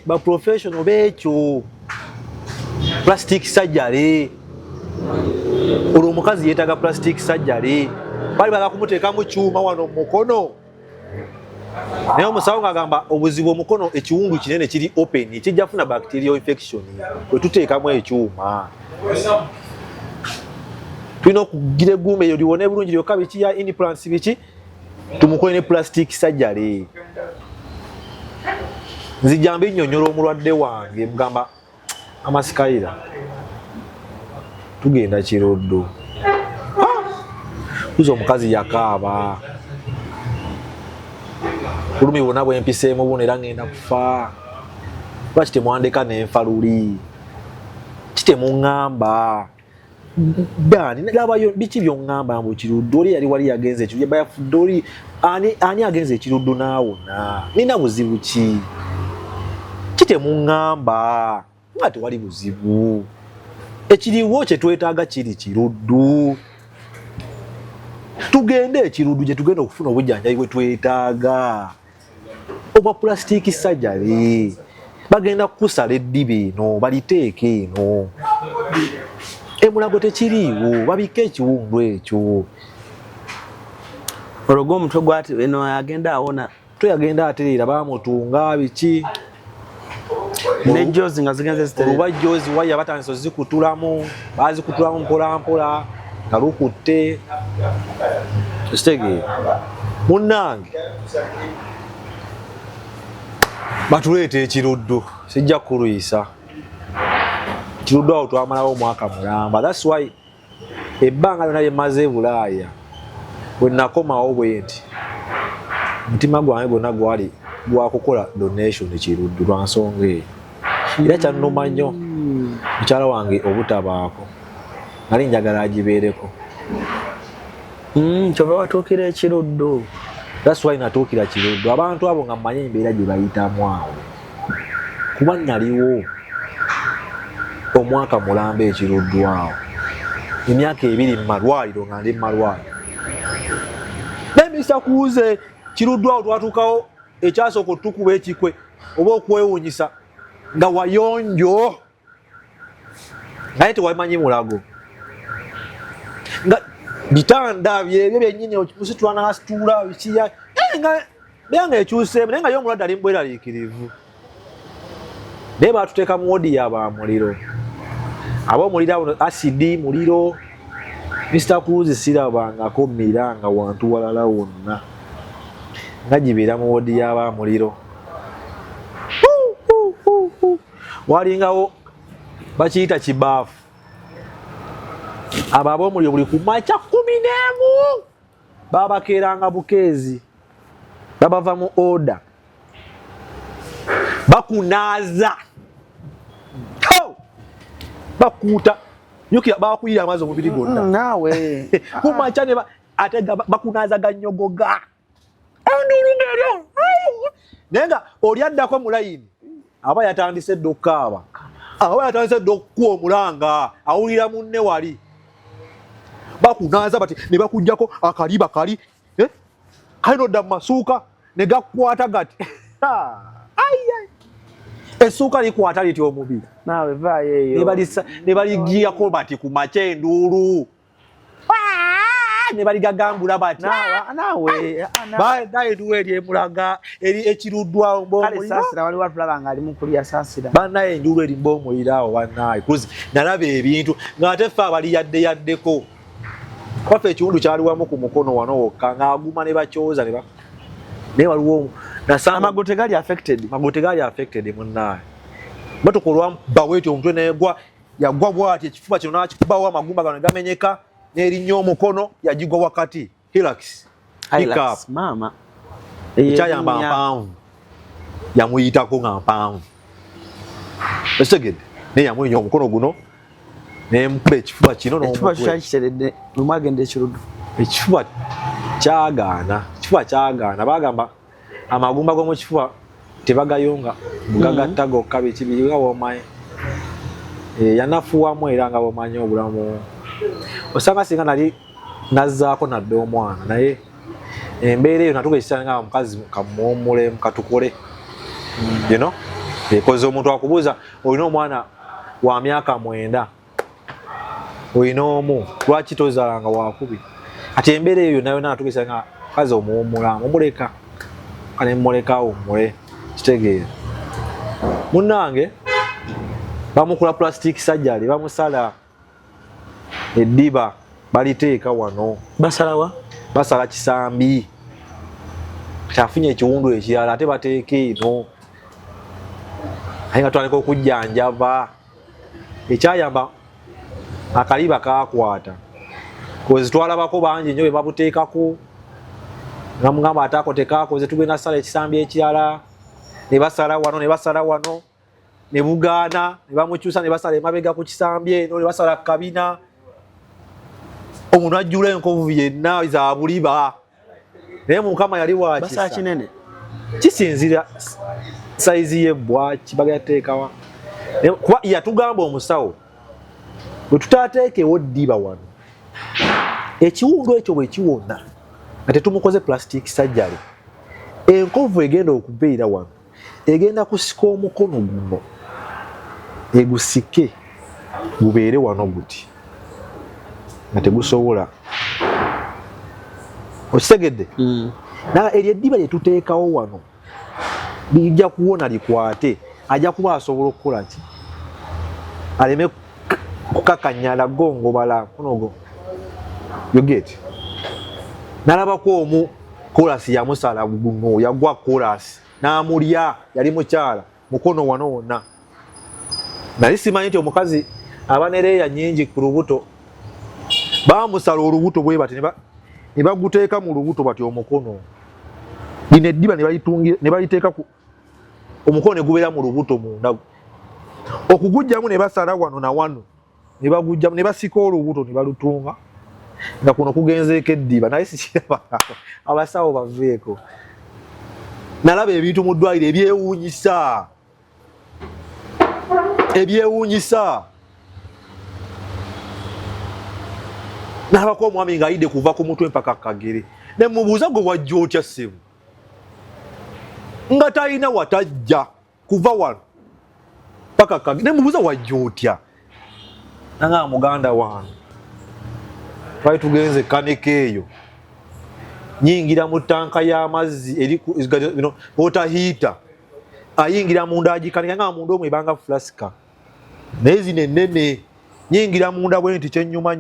ba professional b'ekyo plastic surgery. Olwo omukazi yeetaaga plastic surgery, bali baga kumuteekamu kyuma wano mu mukono. Naye omusawo ng'agamba obuzibu omukono ekiwundu kinene kiri open kijja kufuna bacterial infection bwe tuteekamu ekyuma. Tulina okugira eggumba eryo liwone bulungi lyokka biki ya implants biki tumukole ne plastic surgery. Nzijja mbinnyonnyola omulwadde wange mugamba Amasikaira tugenda kiruddu. Kuza omukazi yakaaba. Kulumi bwonna bwe mpiseemu buno era ngenda kufa. Lwaki temwandeka n'enfa luli? Kitemuŋŋamba. Dani labayo biki by'oŋŋamba mbu kiruddu oli yali wali yagenze ekiruddu bayafudde oli ani agenze ekiruddu naawona. Nina buzibu ki? Kitemuŋŋamba nga tewali buzibu. Ekiriwo kye twetaaga kiri kiruddu. Tugende ekiruddu gye tugenda okufuna obujjanjabi bwe twetaaga. Oba plastic surgery. Bagenda kukusala eddiba eno baliteeke eno. Emulago tekiriiwo babika ekiwundu ekyo. Ologo omutwe gwati eno agenda awona. Tuyagenda atereera baamutunga biki. Ne jozi nga zigenze ziterera. Oluba jozi waya batandise ozikutulamu. Bazikutulamu mpola mpola. Nga lukutte. Kitegeera. Munnange. Batuleeta ekiruddu. Sijja kuluyisa. Kiruddu awo twamalawo omwaka mulamba. That's why ebbanga lyonna lye mmaze e Bulaaya bwe nakomawo bwe nti omutima gwange gwonna gwali gwakukola donation kiruddu lwa nsonga eyo. Era kyannuma nnyo mukyala wange obutabaako. Nali njagala agibeereko. Kyova watuukira ekiruddu. That's why natuukira kiruddu. Abantu abo nga mmanyi embeera gye bayitamu awo. Kuba naliwo omwaka mulamba ekiruddu awo. Emyaka 2 mu malwaliro nga ndi mu malwaliro. Naye Mr. Cruz kiruddu awo twatuukawo ekyasooka otukuba ekikwe oba okwewuunyisa nga wayonjo. Naye tewamanyi mulago. Nga bitanda byebyo byennyini omusitula n'asituula bikiya. Nga ekyuseemu naye nga yo omulwadde ali mbweraliikirivu. Naye baatuteeka mu woodi y'abamuliro. Ab'omuliro abo asidi muliro Mr. Cruz sirabangako miranga wantu walala wonna nga gibeera mu wodi y'abamuliro. Walingawo bakiyita kibaafu abo ab'omuliro buli ku makya 11 babakeeranga bukeezi babava mu oda bakunaaza bakuuta nyukira bakuyira amazzi omubiri gonna naawe ku makya ne ate bakunaaza ganyogoga endulungeryo naye nga oli addako mu layini aba yatandise dda okukaaba aba yatandise dda okukuwa omulanga awulira munne wali bakunaaza bati ne bakuggyako akaliba kali kali nodda mu masuuka ne gakukwata gati essuuka likwata litya omubiri naawe vaayo eyo ne baligiyako bati ku makya enduulu ne baligagambula bati naawe naye enduulu eri emulaga eri ekiruddwa kale saasira waliwo atulaba nga ali mu kulya saasira bannaye enduulu eri mb'omuliro awo bannaye kuzi nalaba ebintu ng'ate ffe abali yaddeyaddeko waffe ekiwundu kyali wamu ku mukono wano wokka ng'aguma ne bakyoza naye waliwo amagote gali affected munnaye motoka olwamu baweti omutwe negwa yagwa bwati ekifuba kino nakikubawo amagumba gano negamenyeka n'erinnya omukono yagigwa wakati Hilux mama ekyayamba mpanvu yamuyitako nga mpanvu ekitegedde naye yamuyinnya omukono guno nemukuba ekifuba kino nomwagenda ekiruddu ekifuba kyagaana bagamba amagumba g'omu kifuba tebagayonga mugagatta gokka bikibiri nga bwomanyi yanafuwamu era nga bwomanyi obulamu osanga singa nali nazzaako nadde omwana naye embeera eyo natuka ekitane nga mukazi kamuwummulemu katukole ekoze omuntu akubuuza olina omwana wa myaka 9 olina omu lwaki tozaalanga wakubi ati embeera eyo nayo natuka ekitane nga mukazi omuwummula mumuleka kane mmuleka awummule kitegeera munnange bamukula plastic surgery bamusala eddiba baliteeka wano basala kisambi kyafunye ekiwundu ekirala ate bateeka eno aye nga twaleka okujjanjaba ekyayamba akaliba kakwata kozi twalabako bangi nnyo bebabuteekako nga mugamba ate ako tekakoze tugenda sala ekisambi ekirala ne basala wano ne bugaana ne bamukyusa ne basala emabega ku kisambi eno ne basala kabina omuntu ajjula enkovu yenna za buliba naye mukama yali wakisa kinene kisinzira saizi yebbwa kibagateekawa kuba yatugamba omusawo bwe tutateekewo ddiba wano ekiwundu ekyo bwe kiwona nga tetumukoze plastic surgery enkovu egenda okubeera wano egenda kusika omukono guno egusike gubeere wano guti nga tegusobola okitegedde naye eryo eddiba lye tuteekawo wano lijja kuwona likwate ajja kuba asobola okukola ki aleme kukakanyala gongobala kunogo yogeti nalabako omu kolasi yamusala guno yagwa kolasi n'amulya yali mukyala mukono wano wonna nali simanyi nti omukazi abanereeya nyingi ku lubuto bamusala olubuto bwe bati ne baguteeka mu lubuto bati omukono lino eddiba ne baliteeka omukono ne gubeera mu lubuto munda okugujjamu ne basala wano na wano ne bagujjamu ne basika olubuto ne balutunga nga kuno kugenzeeko eddiba naye sikiraba abasawo baveeko nalaba ebintu mu ddwaliro ebyewuunyisa nalabako omwami ng'ayidde kuva ku mutwe mpaka kagere ne mubuuza gwe wajja otya ssemu nga talina watajja kuva wano paka kagere ne mubuuza wajja otya nanga muganda wange twali tugenze kaneka eyo nyingira mu tanka y'amazzi eri water heater ayingira munda agikanika nga munda omwo ebanga flaska naye zino ennene nyingira munda bwenti kyenyuma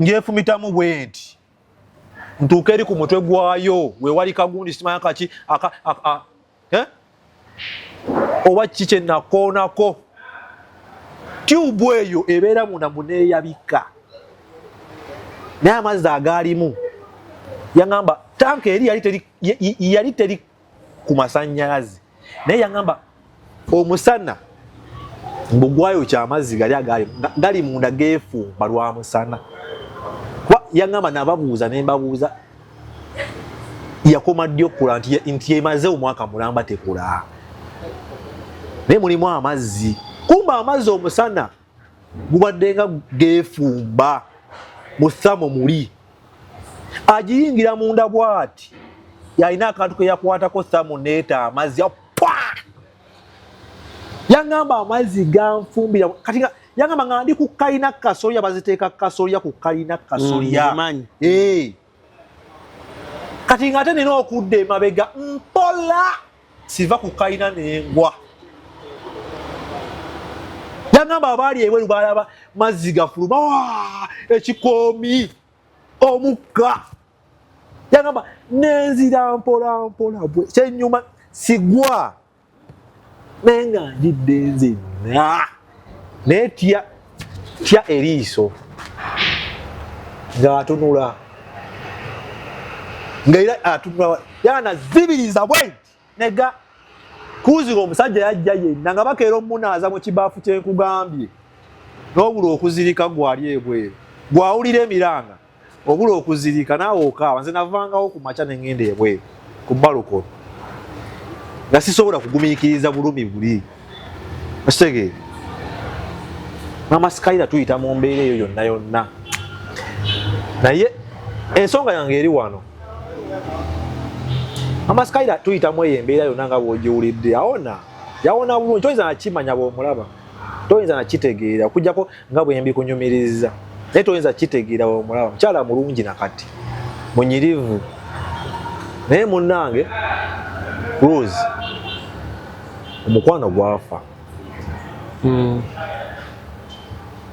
ngyefumitamu bwenti ntuuka eri ku mutwe gwayo wewali kagundi simanya kaki oba kiki kyenakoonako tyubu eyo ebeera munda muneeyabika naye amazzi agaalimu yaŋŋamba tanka eri yali teri ku masannyalaze naye yaŋŋamba omusana mbugwayo kyamazzi gali munda geefumba lwa musana kuba yaŋŋamba nababuuza ne mbabuuza yakoma ddi okula nti yemaze omwaka mulamba tekula naye mulimu amazzi kumba amazzi omusana gubadde nga geefumba mu ssamo muli agiyingira munda bw'ati yalina akantu ke yakwatako ssamo neeta amazzi yaŋŋamba amazzi ganfumbira kati yaŋŋamba nga ndi ku kalina kasolya baziteeka kasolya ku kalina kasolya kati nga ate nina okudda emabega mpola siva ku kalina nengwa yaŋŋamba abaali ebweru balaba mazzi gafuluma ekikoomi omukka yaŋŋamba nenzira mpola bwe kyenyuma sigwa naye nga njidde nzenna naye tya eriiso ng'atunula nga era atunula yana zibiriza bwenti nega kuuzira omusajja yajja yenna nga bakeera omunaaza mu kibaafu kyenkugambye n'obula okuzirika gwali ebweru gwawulira emiranga obula okuzirika naawe okaaba nze navangawo ku makya neŋŋenda ebweru ku balukoni nga sisobola kugumiikiriza bulumi buli akitegeera Mama Skyler tuyita mu mbeera eyo yonna yonna naye ensonga yange eri wano Mama Skyler tuyitamu eyo embeera yonna nga bw'ogiwulidde yawona bulungi toyinza nakimanya bw'omulaba toyinza nakitegeera okuggyako nga bwe mbikunyumiriza naye toyinza kitegeera bw'omulaba mukyala mulungi nakati munyirivu naye munnange Rose omukwano gwafa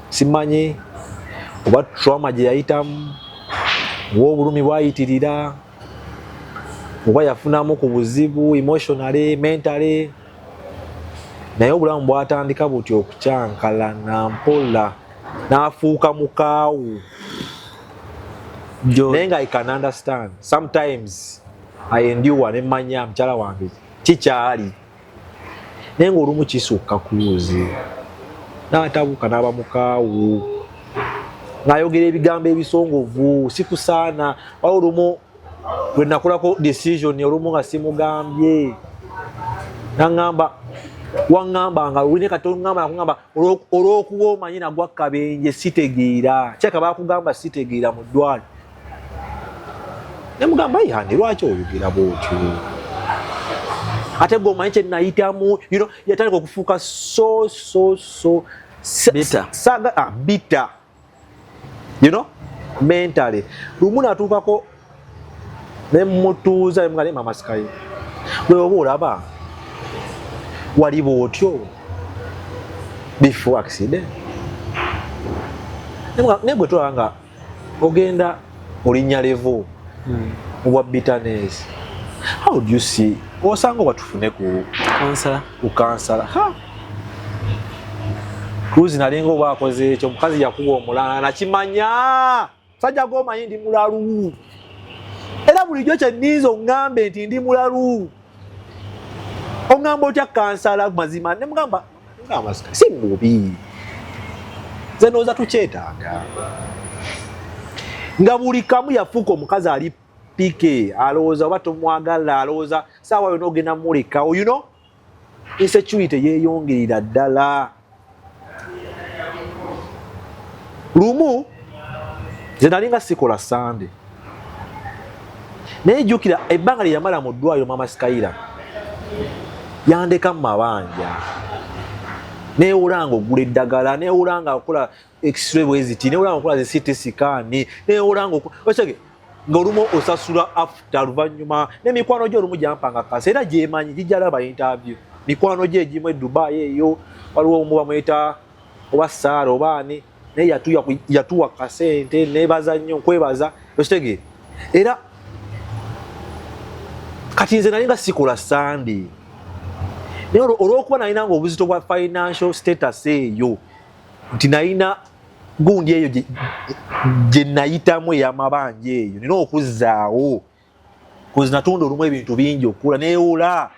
simanyi oba trauma gye yayitamu oba obulumi bwayitirira oba yafunamu ku buzibu emotionally mentally naye obulamu bwatandika buti okukyankalana mpola n'afuuka mukaawu naye nga I can understand sometimes I endure ne mmanya mukyala wange kikyali naye ng'olumu kisukka kuuzi n'atabuka n'aba mukaawu ng'ayogera ebigambo ebisongovu sikusaana wali olumu lwe nakolako decision olumu nga simugambye naŋŋamba waŋŋambanga olwine kati oŋŋamba nakuŋŋamba olw'okuba omanyi nagwa kabenje sitegeera kyeka baakugamba sitegeera mu ddwali ne mugamba yandi lwaki oyogera bwotyo ate gwomanyi kye nayitamu yatandika okufuuka so bitter mentally lumu natuukako nemutuuza nemuga ne Mama Skyler gwe oba olaba wali bwotyo before accident naye bwe tolaba nga ogenda olinnya level obwa bitterness how do you see osanga oba tufune ku kansala Cruise nalinga oba akoze ekyo omukazi yakuba omulala nakimanya musajja gwomanyi ndi mulalu era bulijjo kyenniiza oŋŋambe nti ndi mulalu oŋŋamba otya kansala mazima ne mugamba si mubi nze nooza tukyetaaga nga buli kamu yafuuka omukazi ali pike alowooza oba tomwagala alowooza saawa yonna ogenda mulekawo insecurity yeeyongerera ddala lumu nze nalinga sikola Sunday naye jjukira ebbanga lye yamala mu ddwaliro Mama Skyler yandeka mu mabanja neewolanga ogula eddagala neewolanga okola x-ray bweziti neewolanga okola zi CT scan neewolanga osege ng'olumu osasula after luvannyuma n'emikwano gye olumu gyampanga kasa era gyemanyi gijjalaba interview mikwano gye egimu e Dubai eyo waliwo omu bamuyita oba Saara oba ani naye yatuwa kasente nebaza nnyo nkwebaza okitegeera era kati nze nali nga sikola Sunday naye olw'okuba nalinanga obuzito bwa financial status eyo nti nalina gundi eyo gye nayitamu ey'amabanja eyo nina okuzzaawo kozi natunda olumu ebintu bingi okula neewola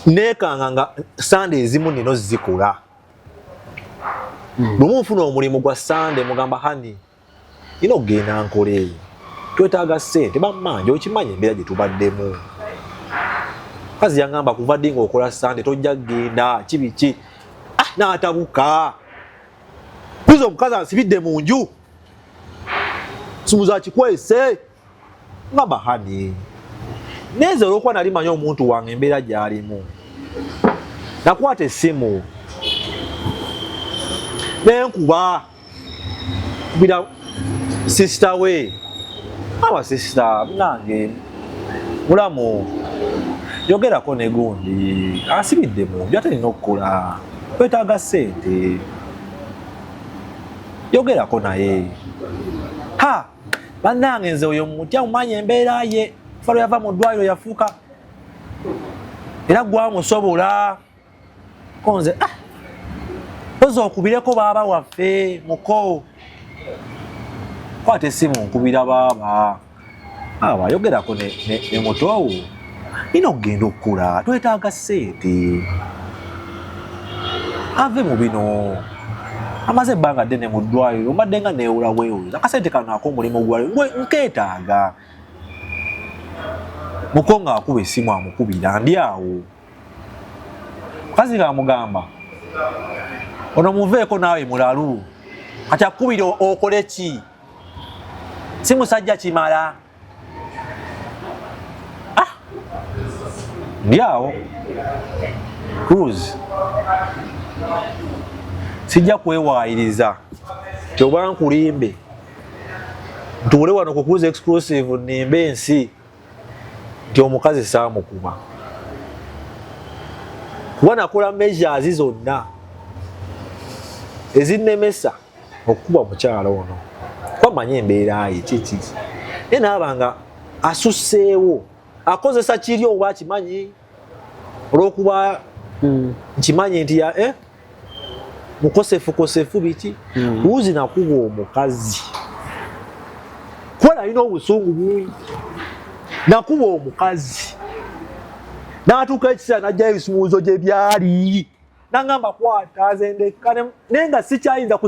neekanga nga Sunday ezimu nina ozikola lumu nfuna omulimu gwa Sunday mugamba hani nina okugenda nkola eyo twetaaga ssente bammanja okimanyi embeera gye tubaddemu kazi yangamba kuva ddi ng'okola Sunday tojja kgenda kibiki n'atabuka kuza omukazi ansibidde mu nju sumuza kikwese ngamba hani neze olw'okuba nali manyi omuntu wange embeera gy'alimu nakwata essimu nenkuba kubira sisita we awa sisita nange mulamu yogerako ne gundi asibidde mu nju ate nina okukola twetaaga ssente yogerako naye bannange nze oyo mutya mumanyi embeera ye falo yava mu ddwaliro yafuuka era gwamusobola konze oza okubireko baaba waffe muko kwata essimu nkubira baaba yogerako ne mutowo nina okugenda okukula twetaaga ssente ave mu bino amaze ebbanga ddene mu ddwaliro mbadde nga neewula weewuza akasente kano ak'omulimu gwaliro nkeetaaga muko nga akuba essimu amukubira ndi awo mukazi ng'amugamba ono muveeko naawe mulalu kati akubira okole ki si musajja kimala ndi awo Cruz sijja kwewaayiriza kyoba nkulimbe ntuule wano ku Cruise Exclusive nimbe ensi nti omukazi saamukuba kuba nakola measures zonna ezinnemesa okukuba mukyala ono kuba manyi embeera ye kiki naye naabanga asusseewo akozesa kiri oba akimanyi olw'okuba nkimanyi nti mukosefu biki Uzi nakuba omukazi kuba nalina obusungu bungi nakuba omukazi n'atuuka ekiseera n'ajjayo ebisumuuzo gye byali n'angamba kwata zendeka naye nga sikyayinza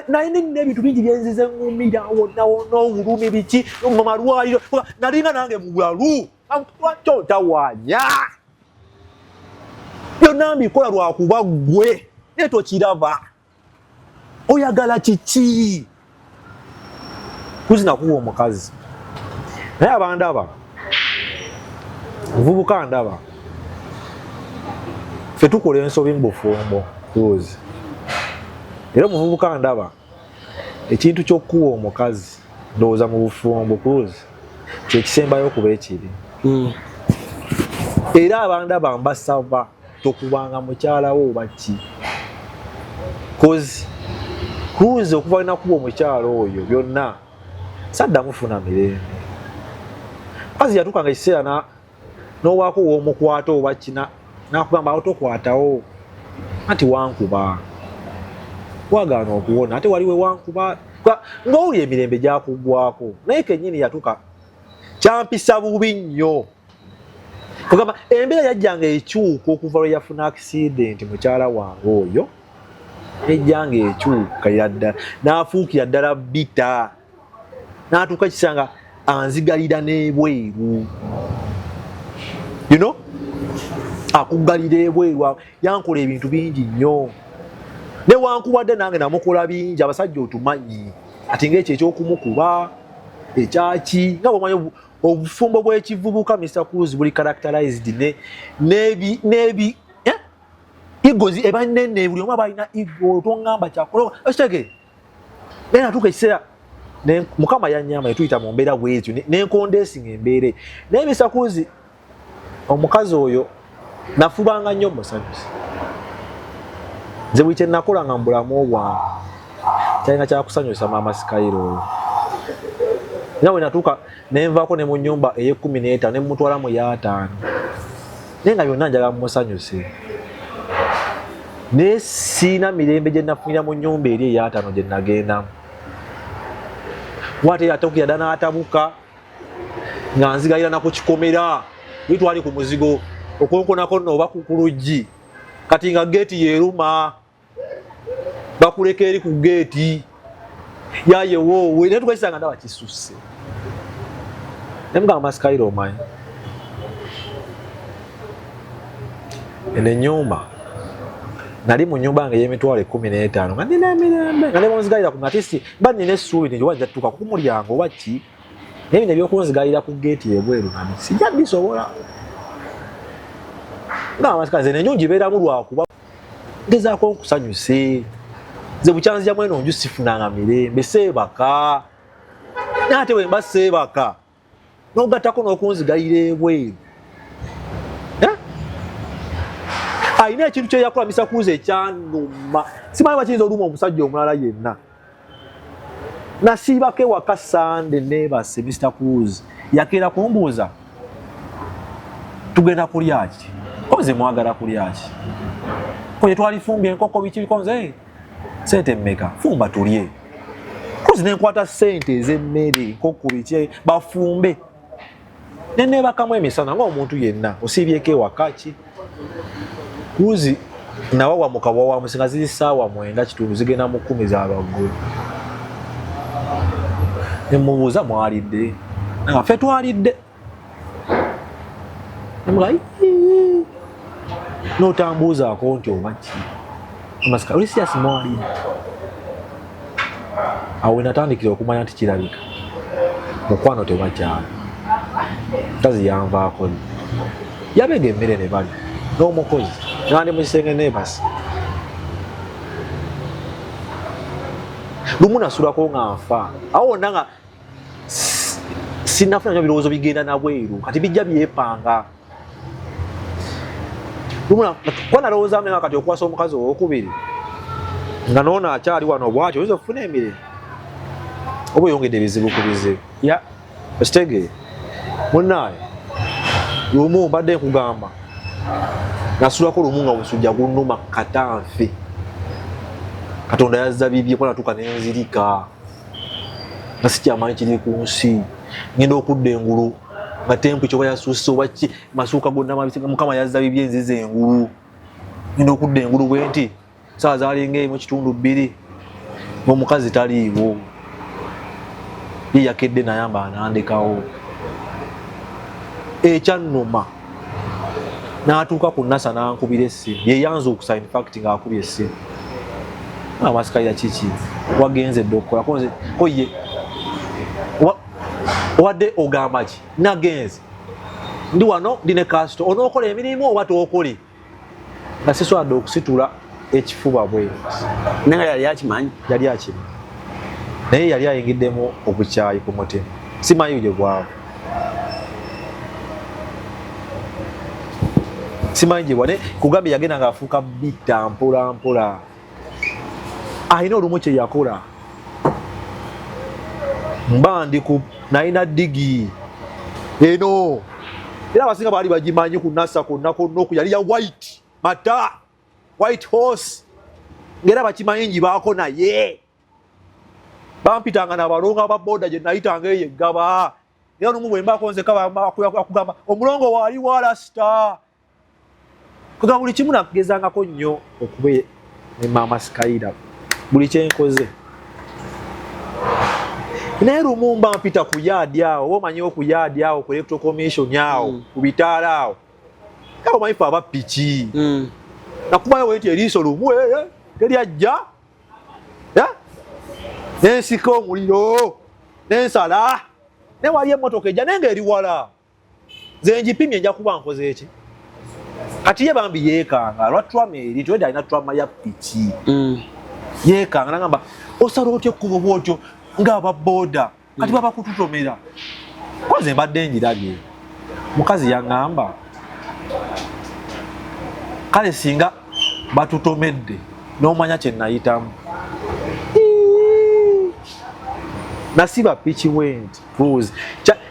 naye nina ebintu bingi byenzize ŋŋumira wonna obulumi biki mu malwaliro nalinga nange mu bulalu kyotawaanya byonna mbikola lwakuba ggwe naye tokiraba oyagala kiki kuzinakuwa omukazi naye abandaba nvubuka ndaba ffe tukola ensobi mu bufumbo Cruise era omuvubuka ndaba ekintu ky'okukuwa omukazi ndowooza mu bufumbo Cruise kyekisembayo okuba ekiri era abandaba mbasaba tokubanga mukyalawo oba ki Cruise okuva linakuba omukyala oyo byonna saddamu funa mirembe mukazi yatukanga ekiseera n'owaako w'omukwata oba kina nakugamba awo tokwatawo anti wankuba wagaana okuwona ate waliwe wankuba ng'owuli emirembe gyakugwako naye kennyini yatuka kyampisa bubi nnyo kugamba embeera yajjanga ekyuka okuva lwe yafuna accident mukyala wange oyo ejjanga ekyuka ddala n'afuukira ddala bita n'atuuka ekiseera nga anzigalira n'ebweru akuggalira ebweru yankola ebintu bingi nnyo newankubadde nange namukola bingi abasajja otumanyi ati ng'ekyo ekyokumukuba ekyaki nga bwemanyi obufumbo bw'ekivubuka Mr. Cruise buli characterized nebi igozi eba nene buli omu aba alina igo tongamba kyakola ekitege naye natuuka ekiseera mukama yannyamba ne tuyita mu mbeera bwetyo nenkondeesinga embeera naye Mr. Cruise omukazi oyo nafubanga nnyo musanyusi nze buli kye nakola nga mbulamu bwange kyalina kyakusanyusa maama Skyro. Nawe natuuka ne nvaako ne mu nnyumba ey'e15 ne mutwala mu ya5 naye nga byonna njagala mumusanyuse. Naye siina mirembe gye nafunira mu nnyumba eri eya5 gye nagendamu. Wate atakuyada n'atabuka nga nzigayira na ku kikomera ye twali ku muzigo okonkonako nno oba ku luggi kati nga geeti yeeruma bakuleka eri ku geeti yayewoowe naye tukakisanga ndaba kisusse. Nemugamba Skyro omanyi eno ennyumba nali mu nnyumba nga ey'emitwalo 15 nga nina emirembe nga nebonzigayira ku matisi mba nina essuubi nti oba nja tutuuka ku mulyango oba ki naye bino ebyokunzigayira ku geeti ebweru nani sijja bisobola. Nze nenyo ngibeeramu lwakuba ngezaako nkusanyuse nze bukyanzija mweno nju sifunanga mirembe seebaka naye ate bwe mba seebaka n'ogattako n'okunzigayira ebweru. Alina ekintu kye yakulamisa kuuza ekyanuma simanyi bakiyinza oluma omusajja omulala yenna. Nasiibako ewaka Sande neebase Mr. Cruz yakeera kumbuuza tugenda kulya ki oze mwagala kulya ki kwe twalifumbye enkoko biki bikonze sente mmeka fumba tulye Cruz nenkwata sente ez'emmere enkoko biki bafumbe neneebakamu emisana ng'omuntu yenna osiibyeko ewaka ki. Cruz nawawa mu kawawa musinga ziri ssaawa 9 zigenda mu 10 z'abaggulu. Nemubuuza mwalidde nga ffe twalidde nemuga n'otambuuzaako nti oba ki amasika oli siyasi mwalidde. Awo wenatandikira okumanya nti kirabika mukwano tewakyali tazi yanvaako yabega emmere ne bali n'omukozi nandi mu kisenge neebasi lumu nasulako nga nfa awo wonna nga sinafuna nyo birowoozo bigenda nabweru kati bijja byepanga. Lumu kuba nalowooza menga kati okuwasa omukazi owokubiri nga noona akyali wano bwatyo oyinza okufuna emirembe oba oyongedde bizibu ku bizibu okitegeere munnaaye. Lumu mbadde nkugamba nasulako lumu nga omusujja gunnuma katanfe Katonda yazza bibye kwa natuka nenzirika nga sikyamanyi kiri ku nsi ngenda okudda engulu nga tempu kyoba yasusse oba ki masuuka gonna mabisiga Mukama yazza bibye enzize engulu ngenda okudda engulu bwe nti saawa zaali mu kitundu 2 n'omukazi taliiwo ye yakedde nayamba anandikawo ekyannuma n'atuuka ku NASA n'ankubira essimu ye yanza okusa in fact ng'akubye essimu Skyro kiki wagenze dde okukola koye wadde ogamba ki nagenze ndi wano ndine kasito onookola emirimu oba tookole nga siswadde okusitula ekifuba bwe nenga yali akimanyi naye yali ayingiddemu obukyayi ku mutima simanyi gye gwava simanyi gye bwane kugambye yagenda ng'afuuka bita mpola mpola alina olumu kye yakola mba ndi ku nalina digi eno era abasinga baali bagimanyi ku NASA konna konnaoku yali ya white mata white horse ngera bakimanyi njibaako naye bampitanga nabalongo ba boda gye nayitanga eyo eggaba era olumu bwe mbaako nzeka akugamba omulongo waali walasita kugamba buli kimu nakugezangako nnyo okuba ne maama Skyro buli kyenkoze naye lumu mba mpita ku yaadi awo oba omanyiwo ku yaadi awo ku electoral commission awo ku bitaala awo awo omanyi fe abapiki nakubayo bwe nti eriiso lumu teryajja nensika omuliro nensala naye wali emmotoka ejja naye ng'eri wala nze njipimye nja kuba nkoze eki kati ye bambi yeekanga lwa trama eri tiwedde alina trama ya piki yeekanga nagamba osala otya ekkubo bwotyo ng'ababoda kati baba kututomera koze mbadde njirabye mukazi yaŋŋamba kale singa batutomedde n'omanya kye nayitamu nasiba piki wenti cruise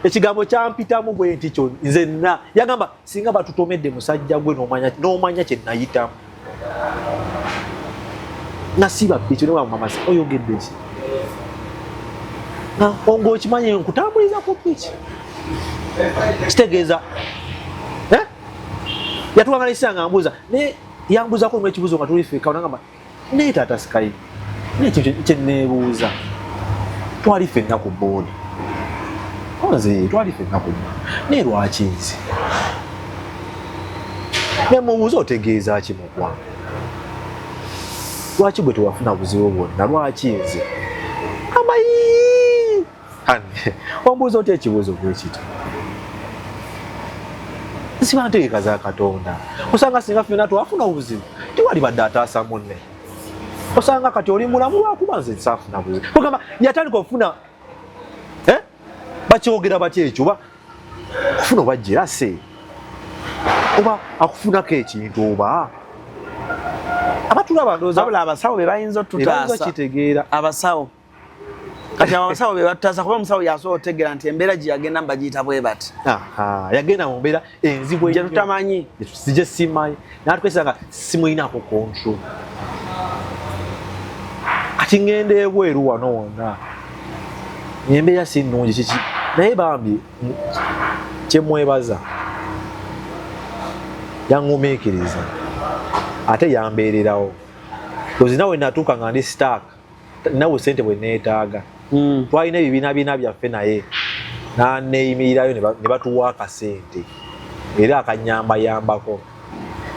ekigambo kyampitamu bwe nti kyo nzenna yagamba singa batutomedde musajja gwe n'omanya kye nayitamu nasiba piki newa mamasi oyogedde ki ongo okimanyi nkutambuliza ku piki kitegeeza yatuwanga nesanga ambuuza ne yambuuzako mu ekibuuzo nga tulifeeka onagamba naye taata Sky nekyo kyeneebuuza twali ffenna ku boodi nze twali ffenna ku boodi naye lwaki nze nemubuuza otegeeza ki mukwa lwaki gwe tewafuna buzibu bwonna lwaki nze amayi ombuuza otya ekibuuzo bwekito siba ntegeka za Katonda osanga singa ffenna twafuna obuzibu tewali badde ataasa munne osanga kati oli mulamu lwakuba nze nsaafuna buzibu ogamba yatandika okufuna bakyogera batya ekyo okufuna oba jerase oba akufunako ekintu oba abatulaba ndowooza wabula abasawo be bayinza otutaasa kitegeera abasawo kati abasawo be batutaasa kuba omusawo yasobola otegeera nti embeera gye yagenda mbagiyita bwe bati yagenda mu mbeera enzibu gye tutamanyi gye simanyi natukesanga simuyinako kontrol kati ngenda ebweru wano wonna embeera si nnungi kiki naye bambi kyemwebaza yaŋŋumiikiriza ate yambeererawo kozi nawe natuuka nga ndi stack nawe sente bwe neetaaga twalina ebibiina byaffe naye naneeyimirirayo ne batuwa akasente era akanyambayambako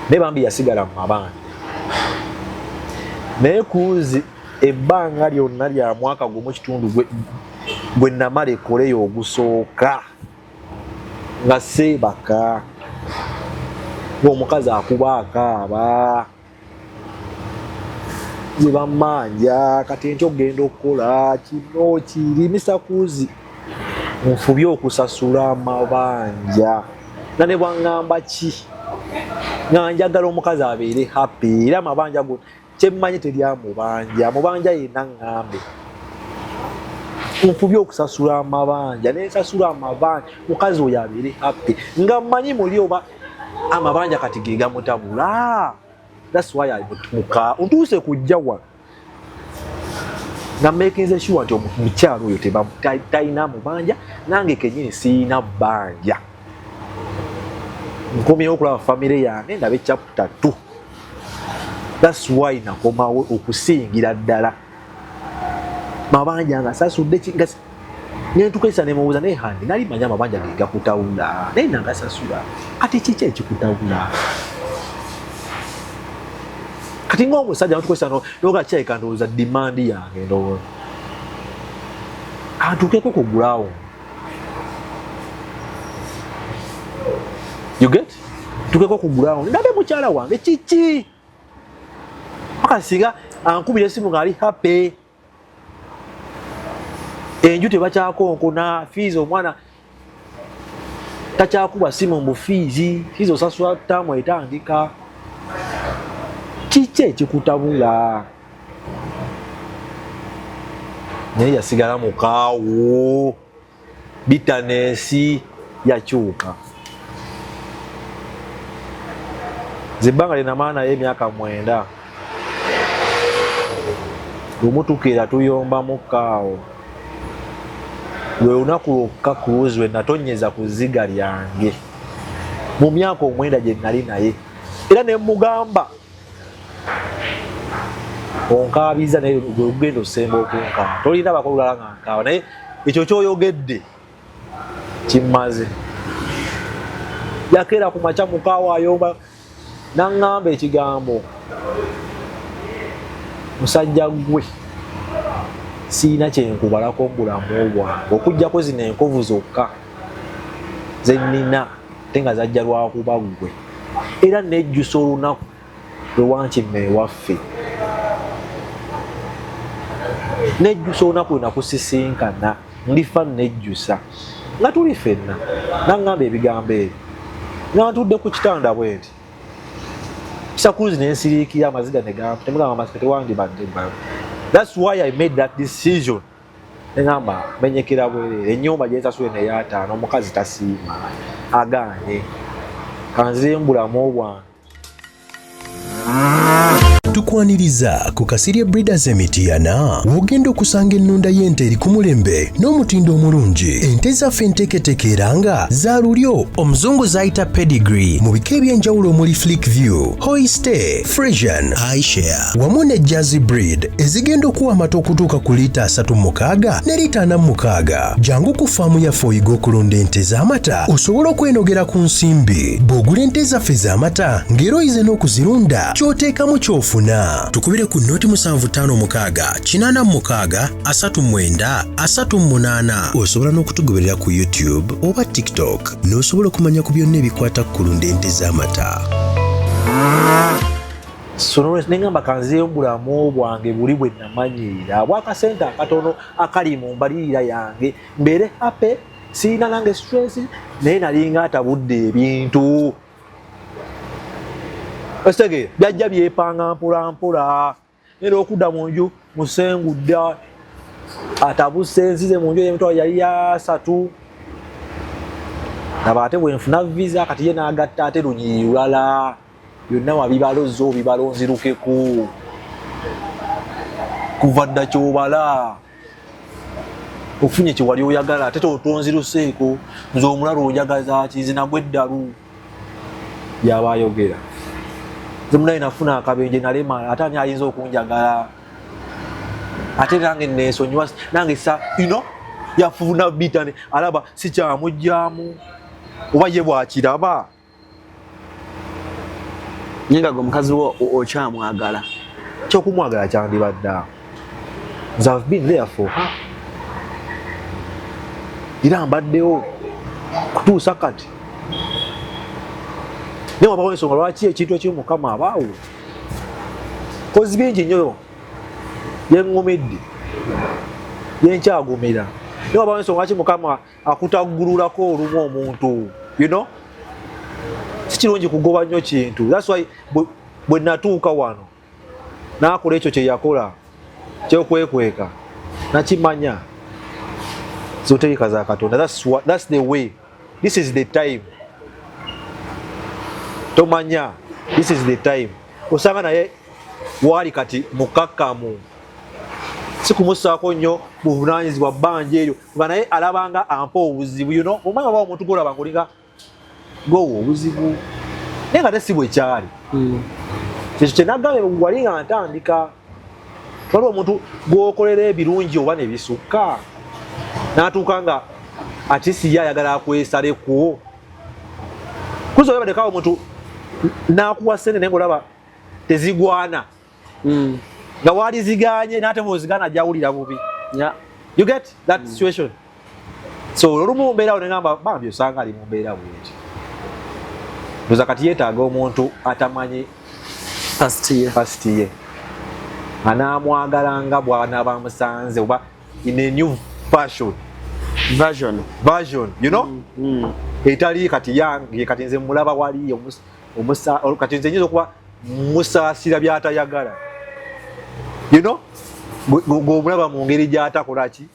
naye bambi yasigala mu mabanja naye kuuzi ebbanga lyonna lya mwaka gumu kitundu gwe namala ekoleyo ogusooka nga seebaka ng'omukazi akuba akaaba gwe bamanja kati enkya okugenda okukola kino kirimisa kuuzi nfubye okusasula amabanja na ne bwaŋŋamba ki nga njagala omukazi abeere happy era amabanja go kyemmanyi teryamubanja mubanja yenna ŋŋambe nfubye okusasula amabanja nensasula amabanja mukazi oyo abeere happy nga mmanyi muli oba amabanja kati ge gamutabula that's why muka ntuuse kujja wa nga making sure nti omukyalo oyo talina mubanja nange kenyini siina bbanja nkomyewo okulaba famire yange ndabe chapter 2 that's why nakomawo okusingira ddala mabanja nga sasudde nentukesa nemubuuza naye handi nali manya amabanja ge gakutawula naye nagasasula kati kiki ekikutawula kati ng'omusajja natukwesa nogakyayika ndowooza dimandi yange ndowooza antukeko ku ground you get tukeko ku ground ndabe mukyala wange kiki akasinga ankubira esimu ng'ali happy enju tebakyakonkona fiizi omwana takyakuba simu mu fiizi fiizi osasula taamu etandika kiki ekikutabula naye yasigala mukaawo bitanesi yakyuka zebbanga linamala naye emyaka 9 lumutukira tuyomba mukaawo lwe lunaku lwokka Cruise lwe natonyeza ku zziga lyange mu myaka 9 gye nali naye era ne mugamba onkaabiza naye lugendo osemba okunkaaba tolina bakolulala nga nkaaba naye ekyo kyoyogedde kimmaze yakeera ku makya mukaawo ayomba naŋŋamba ekigambo musajja gwe siina kyenkubalako mu bulamu bwange okuggyako zino enkovu zokka zenina ate nga zajja lwakuba gwe era nejjusa olunaku lwewankima ewaffe nejjusa olunaku lwenakusisinkana ndifa nejjusa nga tuli ffenna naŋŋamba ebigambo ebyo nga ntudde ku kitanda bwe nti Sakuzi nensirikira amaziga ne gampa temugamba masikati wange badde. That's why I made that decision. Engamba menyekera bwerere ennyumba gye nsasule ne yataano omukazi tasiima agaanye kanzimbulamu obwange. Tukwaniriza ku Kasirye Breeders Emityana wogenda okusanga ennunda y'ente eri ku mulembe n'omutindo omulungi. Ente zaffe enteeketeeke era nga za lulyo omuzungu zayita pedigree mu bika eby'enjawulo omuli Flick View, Holstein, Friesian, Ayrshire wamu ne Jersey breed ezigenda okuwa amata okutuuka ku liita 36 ne liita 46. Jangu ku faamu yaffe oyiga okulunda ente z'amata osobole okwenogera ku nsimbi. Bw'ogula ente zaffe z'amata ng'era oyize n'okuzirunda ky'oteekamu ky'ofuna. Tukubire ku noti 7556-839-38. Osobola n'okutugoberera ku YouTube oba TikTok n'osobola okumanya ku byonna ebikwata ku kulunda ente z'amata. Sono nengamba kanzimbulamu obwange buli bwe namanyiira bw'akasente akatono akali mu mbalirira yange mbeere happy siina nange stress naye nalinga atabudde ebintu. Osege byajja byepanga mpola mpola era okudda mu nju musengudda atabuse nzize mu nju y'emitwalo yali ya 3 naba ate bwe nfuna visa kati ye n'agatta ate lunyiri lulala byonna wabibalozo bibalonzirukeku kuva dda kyobala ofunye kye wali oyagala ate totonziruseeko nze omulala oyagaza kizinagwe eddalu byaba ayogera. Zimulayi nafuna akabenje nalema ate ani ayinza okunjagala ate nange neesonyiwa nange sa yafuna bitane alaba sikyamugyamu oba ye bwakiraba nyinga go mukazi wo okyamwagala kyokumwagala kyandibadde nze I've been there for her era mbaddewo kutuusa kati. Ne wabawo ensonga lwaki ekintu eky'omukama abaawo kozi bingi nnyo yeŋŋumidde yenkyagumira. Ne wabawo ensonga lwaki mukama akutaggululako olumu omuntu si kirungi kugoba nnyo kintu. That's why bwe natuuka wano n'akola ekyo kye yakola kyokwekweka nakimanya zoterika za Katonda. That's the way. This is the time. Tomanya, this is the time. Osanga naye wali kati mukakamu. Sikumusaako nnyo buvunanyizibwa bbanja eryo nga naye alabanga ampa obuzibu omanya oba omuntu golaba ngolinga gowo obuzibu naye nga tesi bwe kyali. Ekyo kye nagambye wali nga ntandika waliwo omuntu gwokolera ebirungi oba ne bisukka n'atuuka nga ate si ye ayagala akwesalekuwo kuza oyabadekawo omuntu n'akuwa ssente naye ng'olaba tezigwana nga waliziganye n'ate bw'ozigana ajja awulira bubi. You get that situation? So olumu mu mbeera awo ne ngamba bambi osanga ali mu mbeera bw'eti ndoza kati yeetaaga omuntu atamanyi past ye anaamwagalanga bw'anaaba amusanze oba in a new version etali kati yange kati nze mulaba wali kati nze nyinza okuba musaasira by'atayagala ng'omulaba mu ngeri gy'atakola ki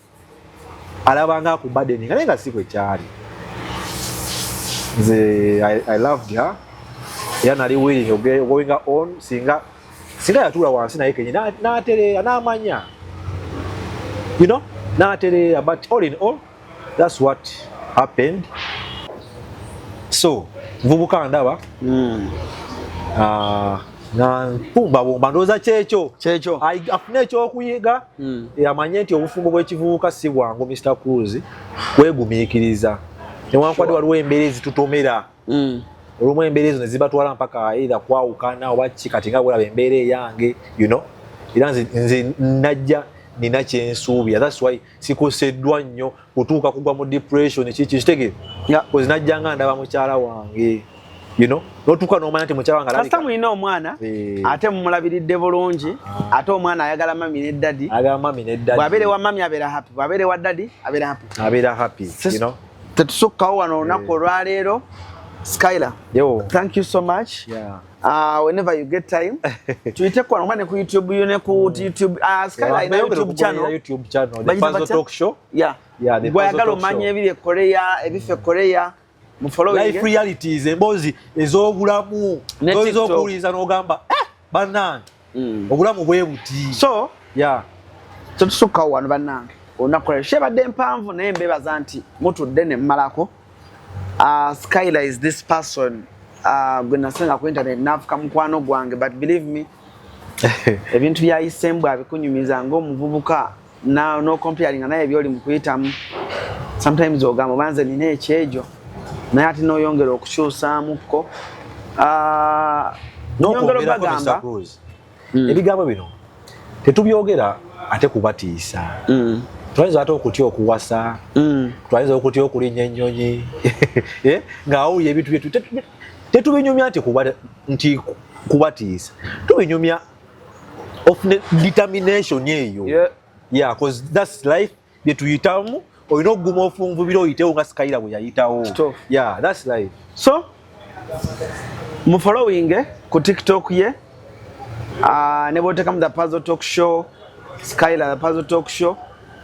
alabanga akumbadde naye nga si bwe kyali. Nze I loved her era nali willing going on singa yatuula wansi naye kenyi n'atereera n'amanya n'atereera but all in all that's what happened. So nvubuka ndaba na mpumbabumba ndowooza kyekyo afune ekyokuyiga amanye nti obufumbo bw'ekivubuka si bwangu Mr. Cruz kwegumiikiriza newankubadde waliwo embeera ezitutomera olumu embeera ezo ne zibatwala mpaka either kwawukana oba ki kati nga bwolaba embeera eyange era nze najja nina kyensuubira. That's why sikoseddwa nnyo kutuuka kugwa mu depression kitegeera kozi najja nga ndaba mukyala wange notuuka n'omanya nti mukyala wange kasita mulina omwana ate mumulabiridde bulungi ate omwana ayagala mami ne daddy bw'abeere wa mami abeera happy bw'abeere wa daddy abeera happy tetusukkawo wano olunaku olwaleero Skylar, Yo. thank you so much. Yeah. Whenever you get time, tuite kwa ngomane ku YouTube, yone ku YouTube. Skylar ina YouTube channel. YouTube channel. The Puzzle Talk Show. Yeah. Yeah, the Puzzle Talk Show. Manye ebire Korea, ebife Korea. Mu following. Life realities, embozi ez'obulamu. Ez'okuwuliza n'ogamba, bannange. Obulamu bwe buti. So, yeah. Tusuka wano bannange. Onakola shebadde mpanvu naye mbebaza nti mutudde ne mmalako. Skylar is this person. Gwe nasenga ku internet nafuka mukwano gwange, but believe me, ebintu byayisembwa abikunyumiza ng'omuvubuka no comparing naye byoli mu kuyitamu. Sometimes ogamba banze nina ekyejo naye ate n'oyongera okukyusaamuko. Nyongera bagamba ebigambo bino tetubyogera ate kubatiisa. Twayinza ate okutya okuwasa, twayinza okutya okulinnya ennyonyi ng'awulira ebintu byetu tetubinyumya nti kubatiisa, tubinyumya of determination eyo. Yeah, because that's life byetuyitamu. Olina okuguma ofunvubira oyitewo nga Skylar bwe yayitawo. Yeah, that's life. So mu following ku TikTok ye ne bwotekamu The Puzzle Talk Show, Skylar The Puzzle Talk Show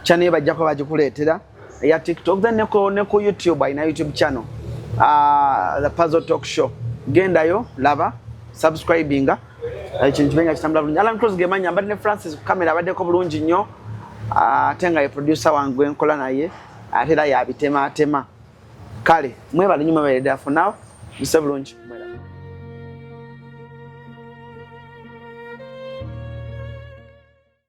channel bajjako bagikuleetera ya TikTok, then ne ku YouTube ayina YouTube channel The Puzzle Talk Show. Gendayo laba subscribinga ekintu kibenga kitambula bulungi. Alan Cross gemanya mbadde ne Francis ku kamera abaddeko bulungi nnyo, ate nga ye producer wange enkola naye ate era yabitema kale mwebale nyuma for now. Mr. Bulungi.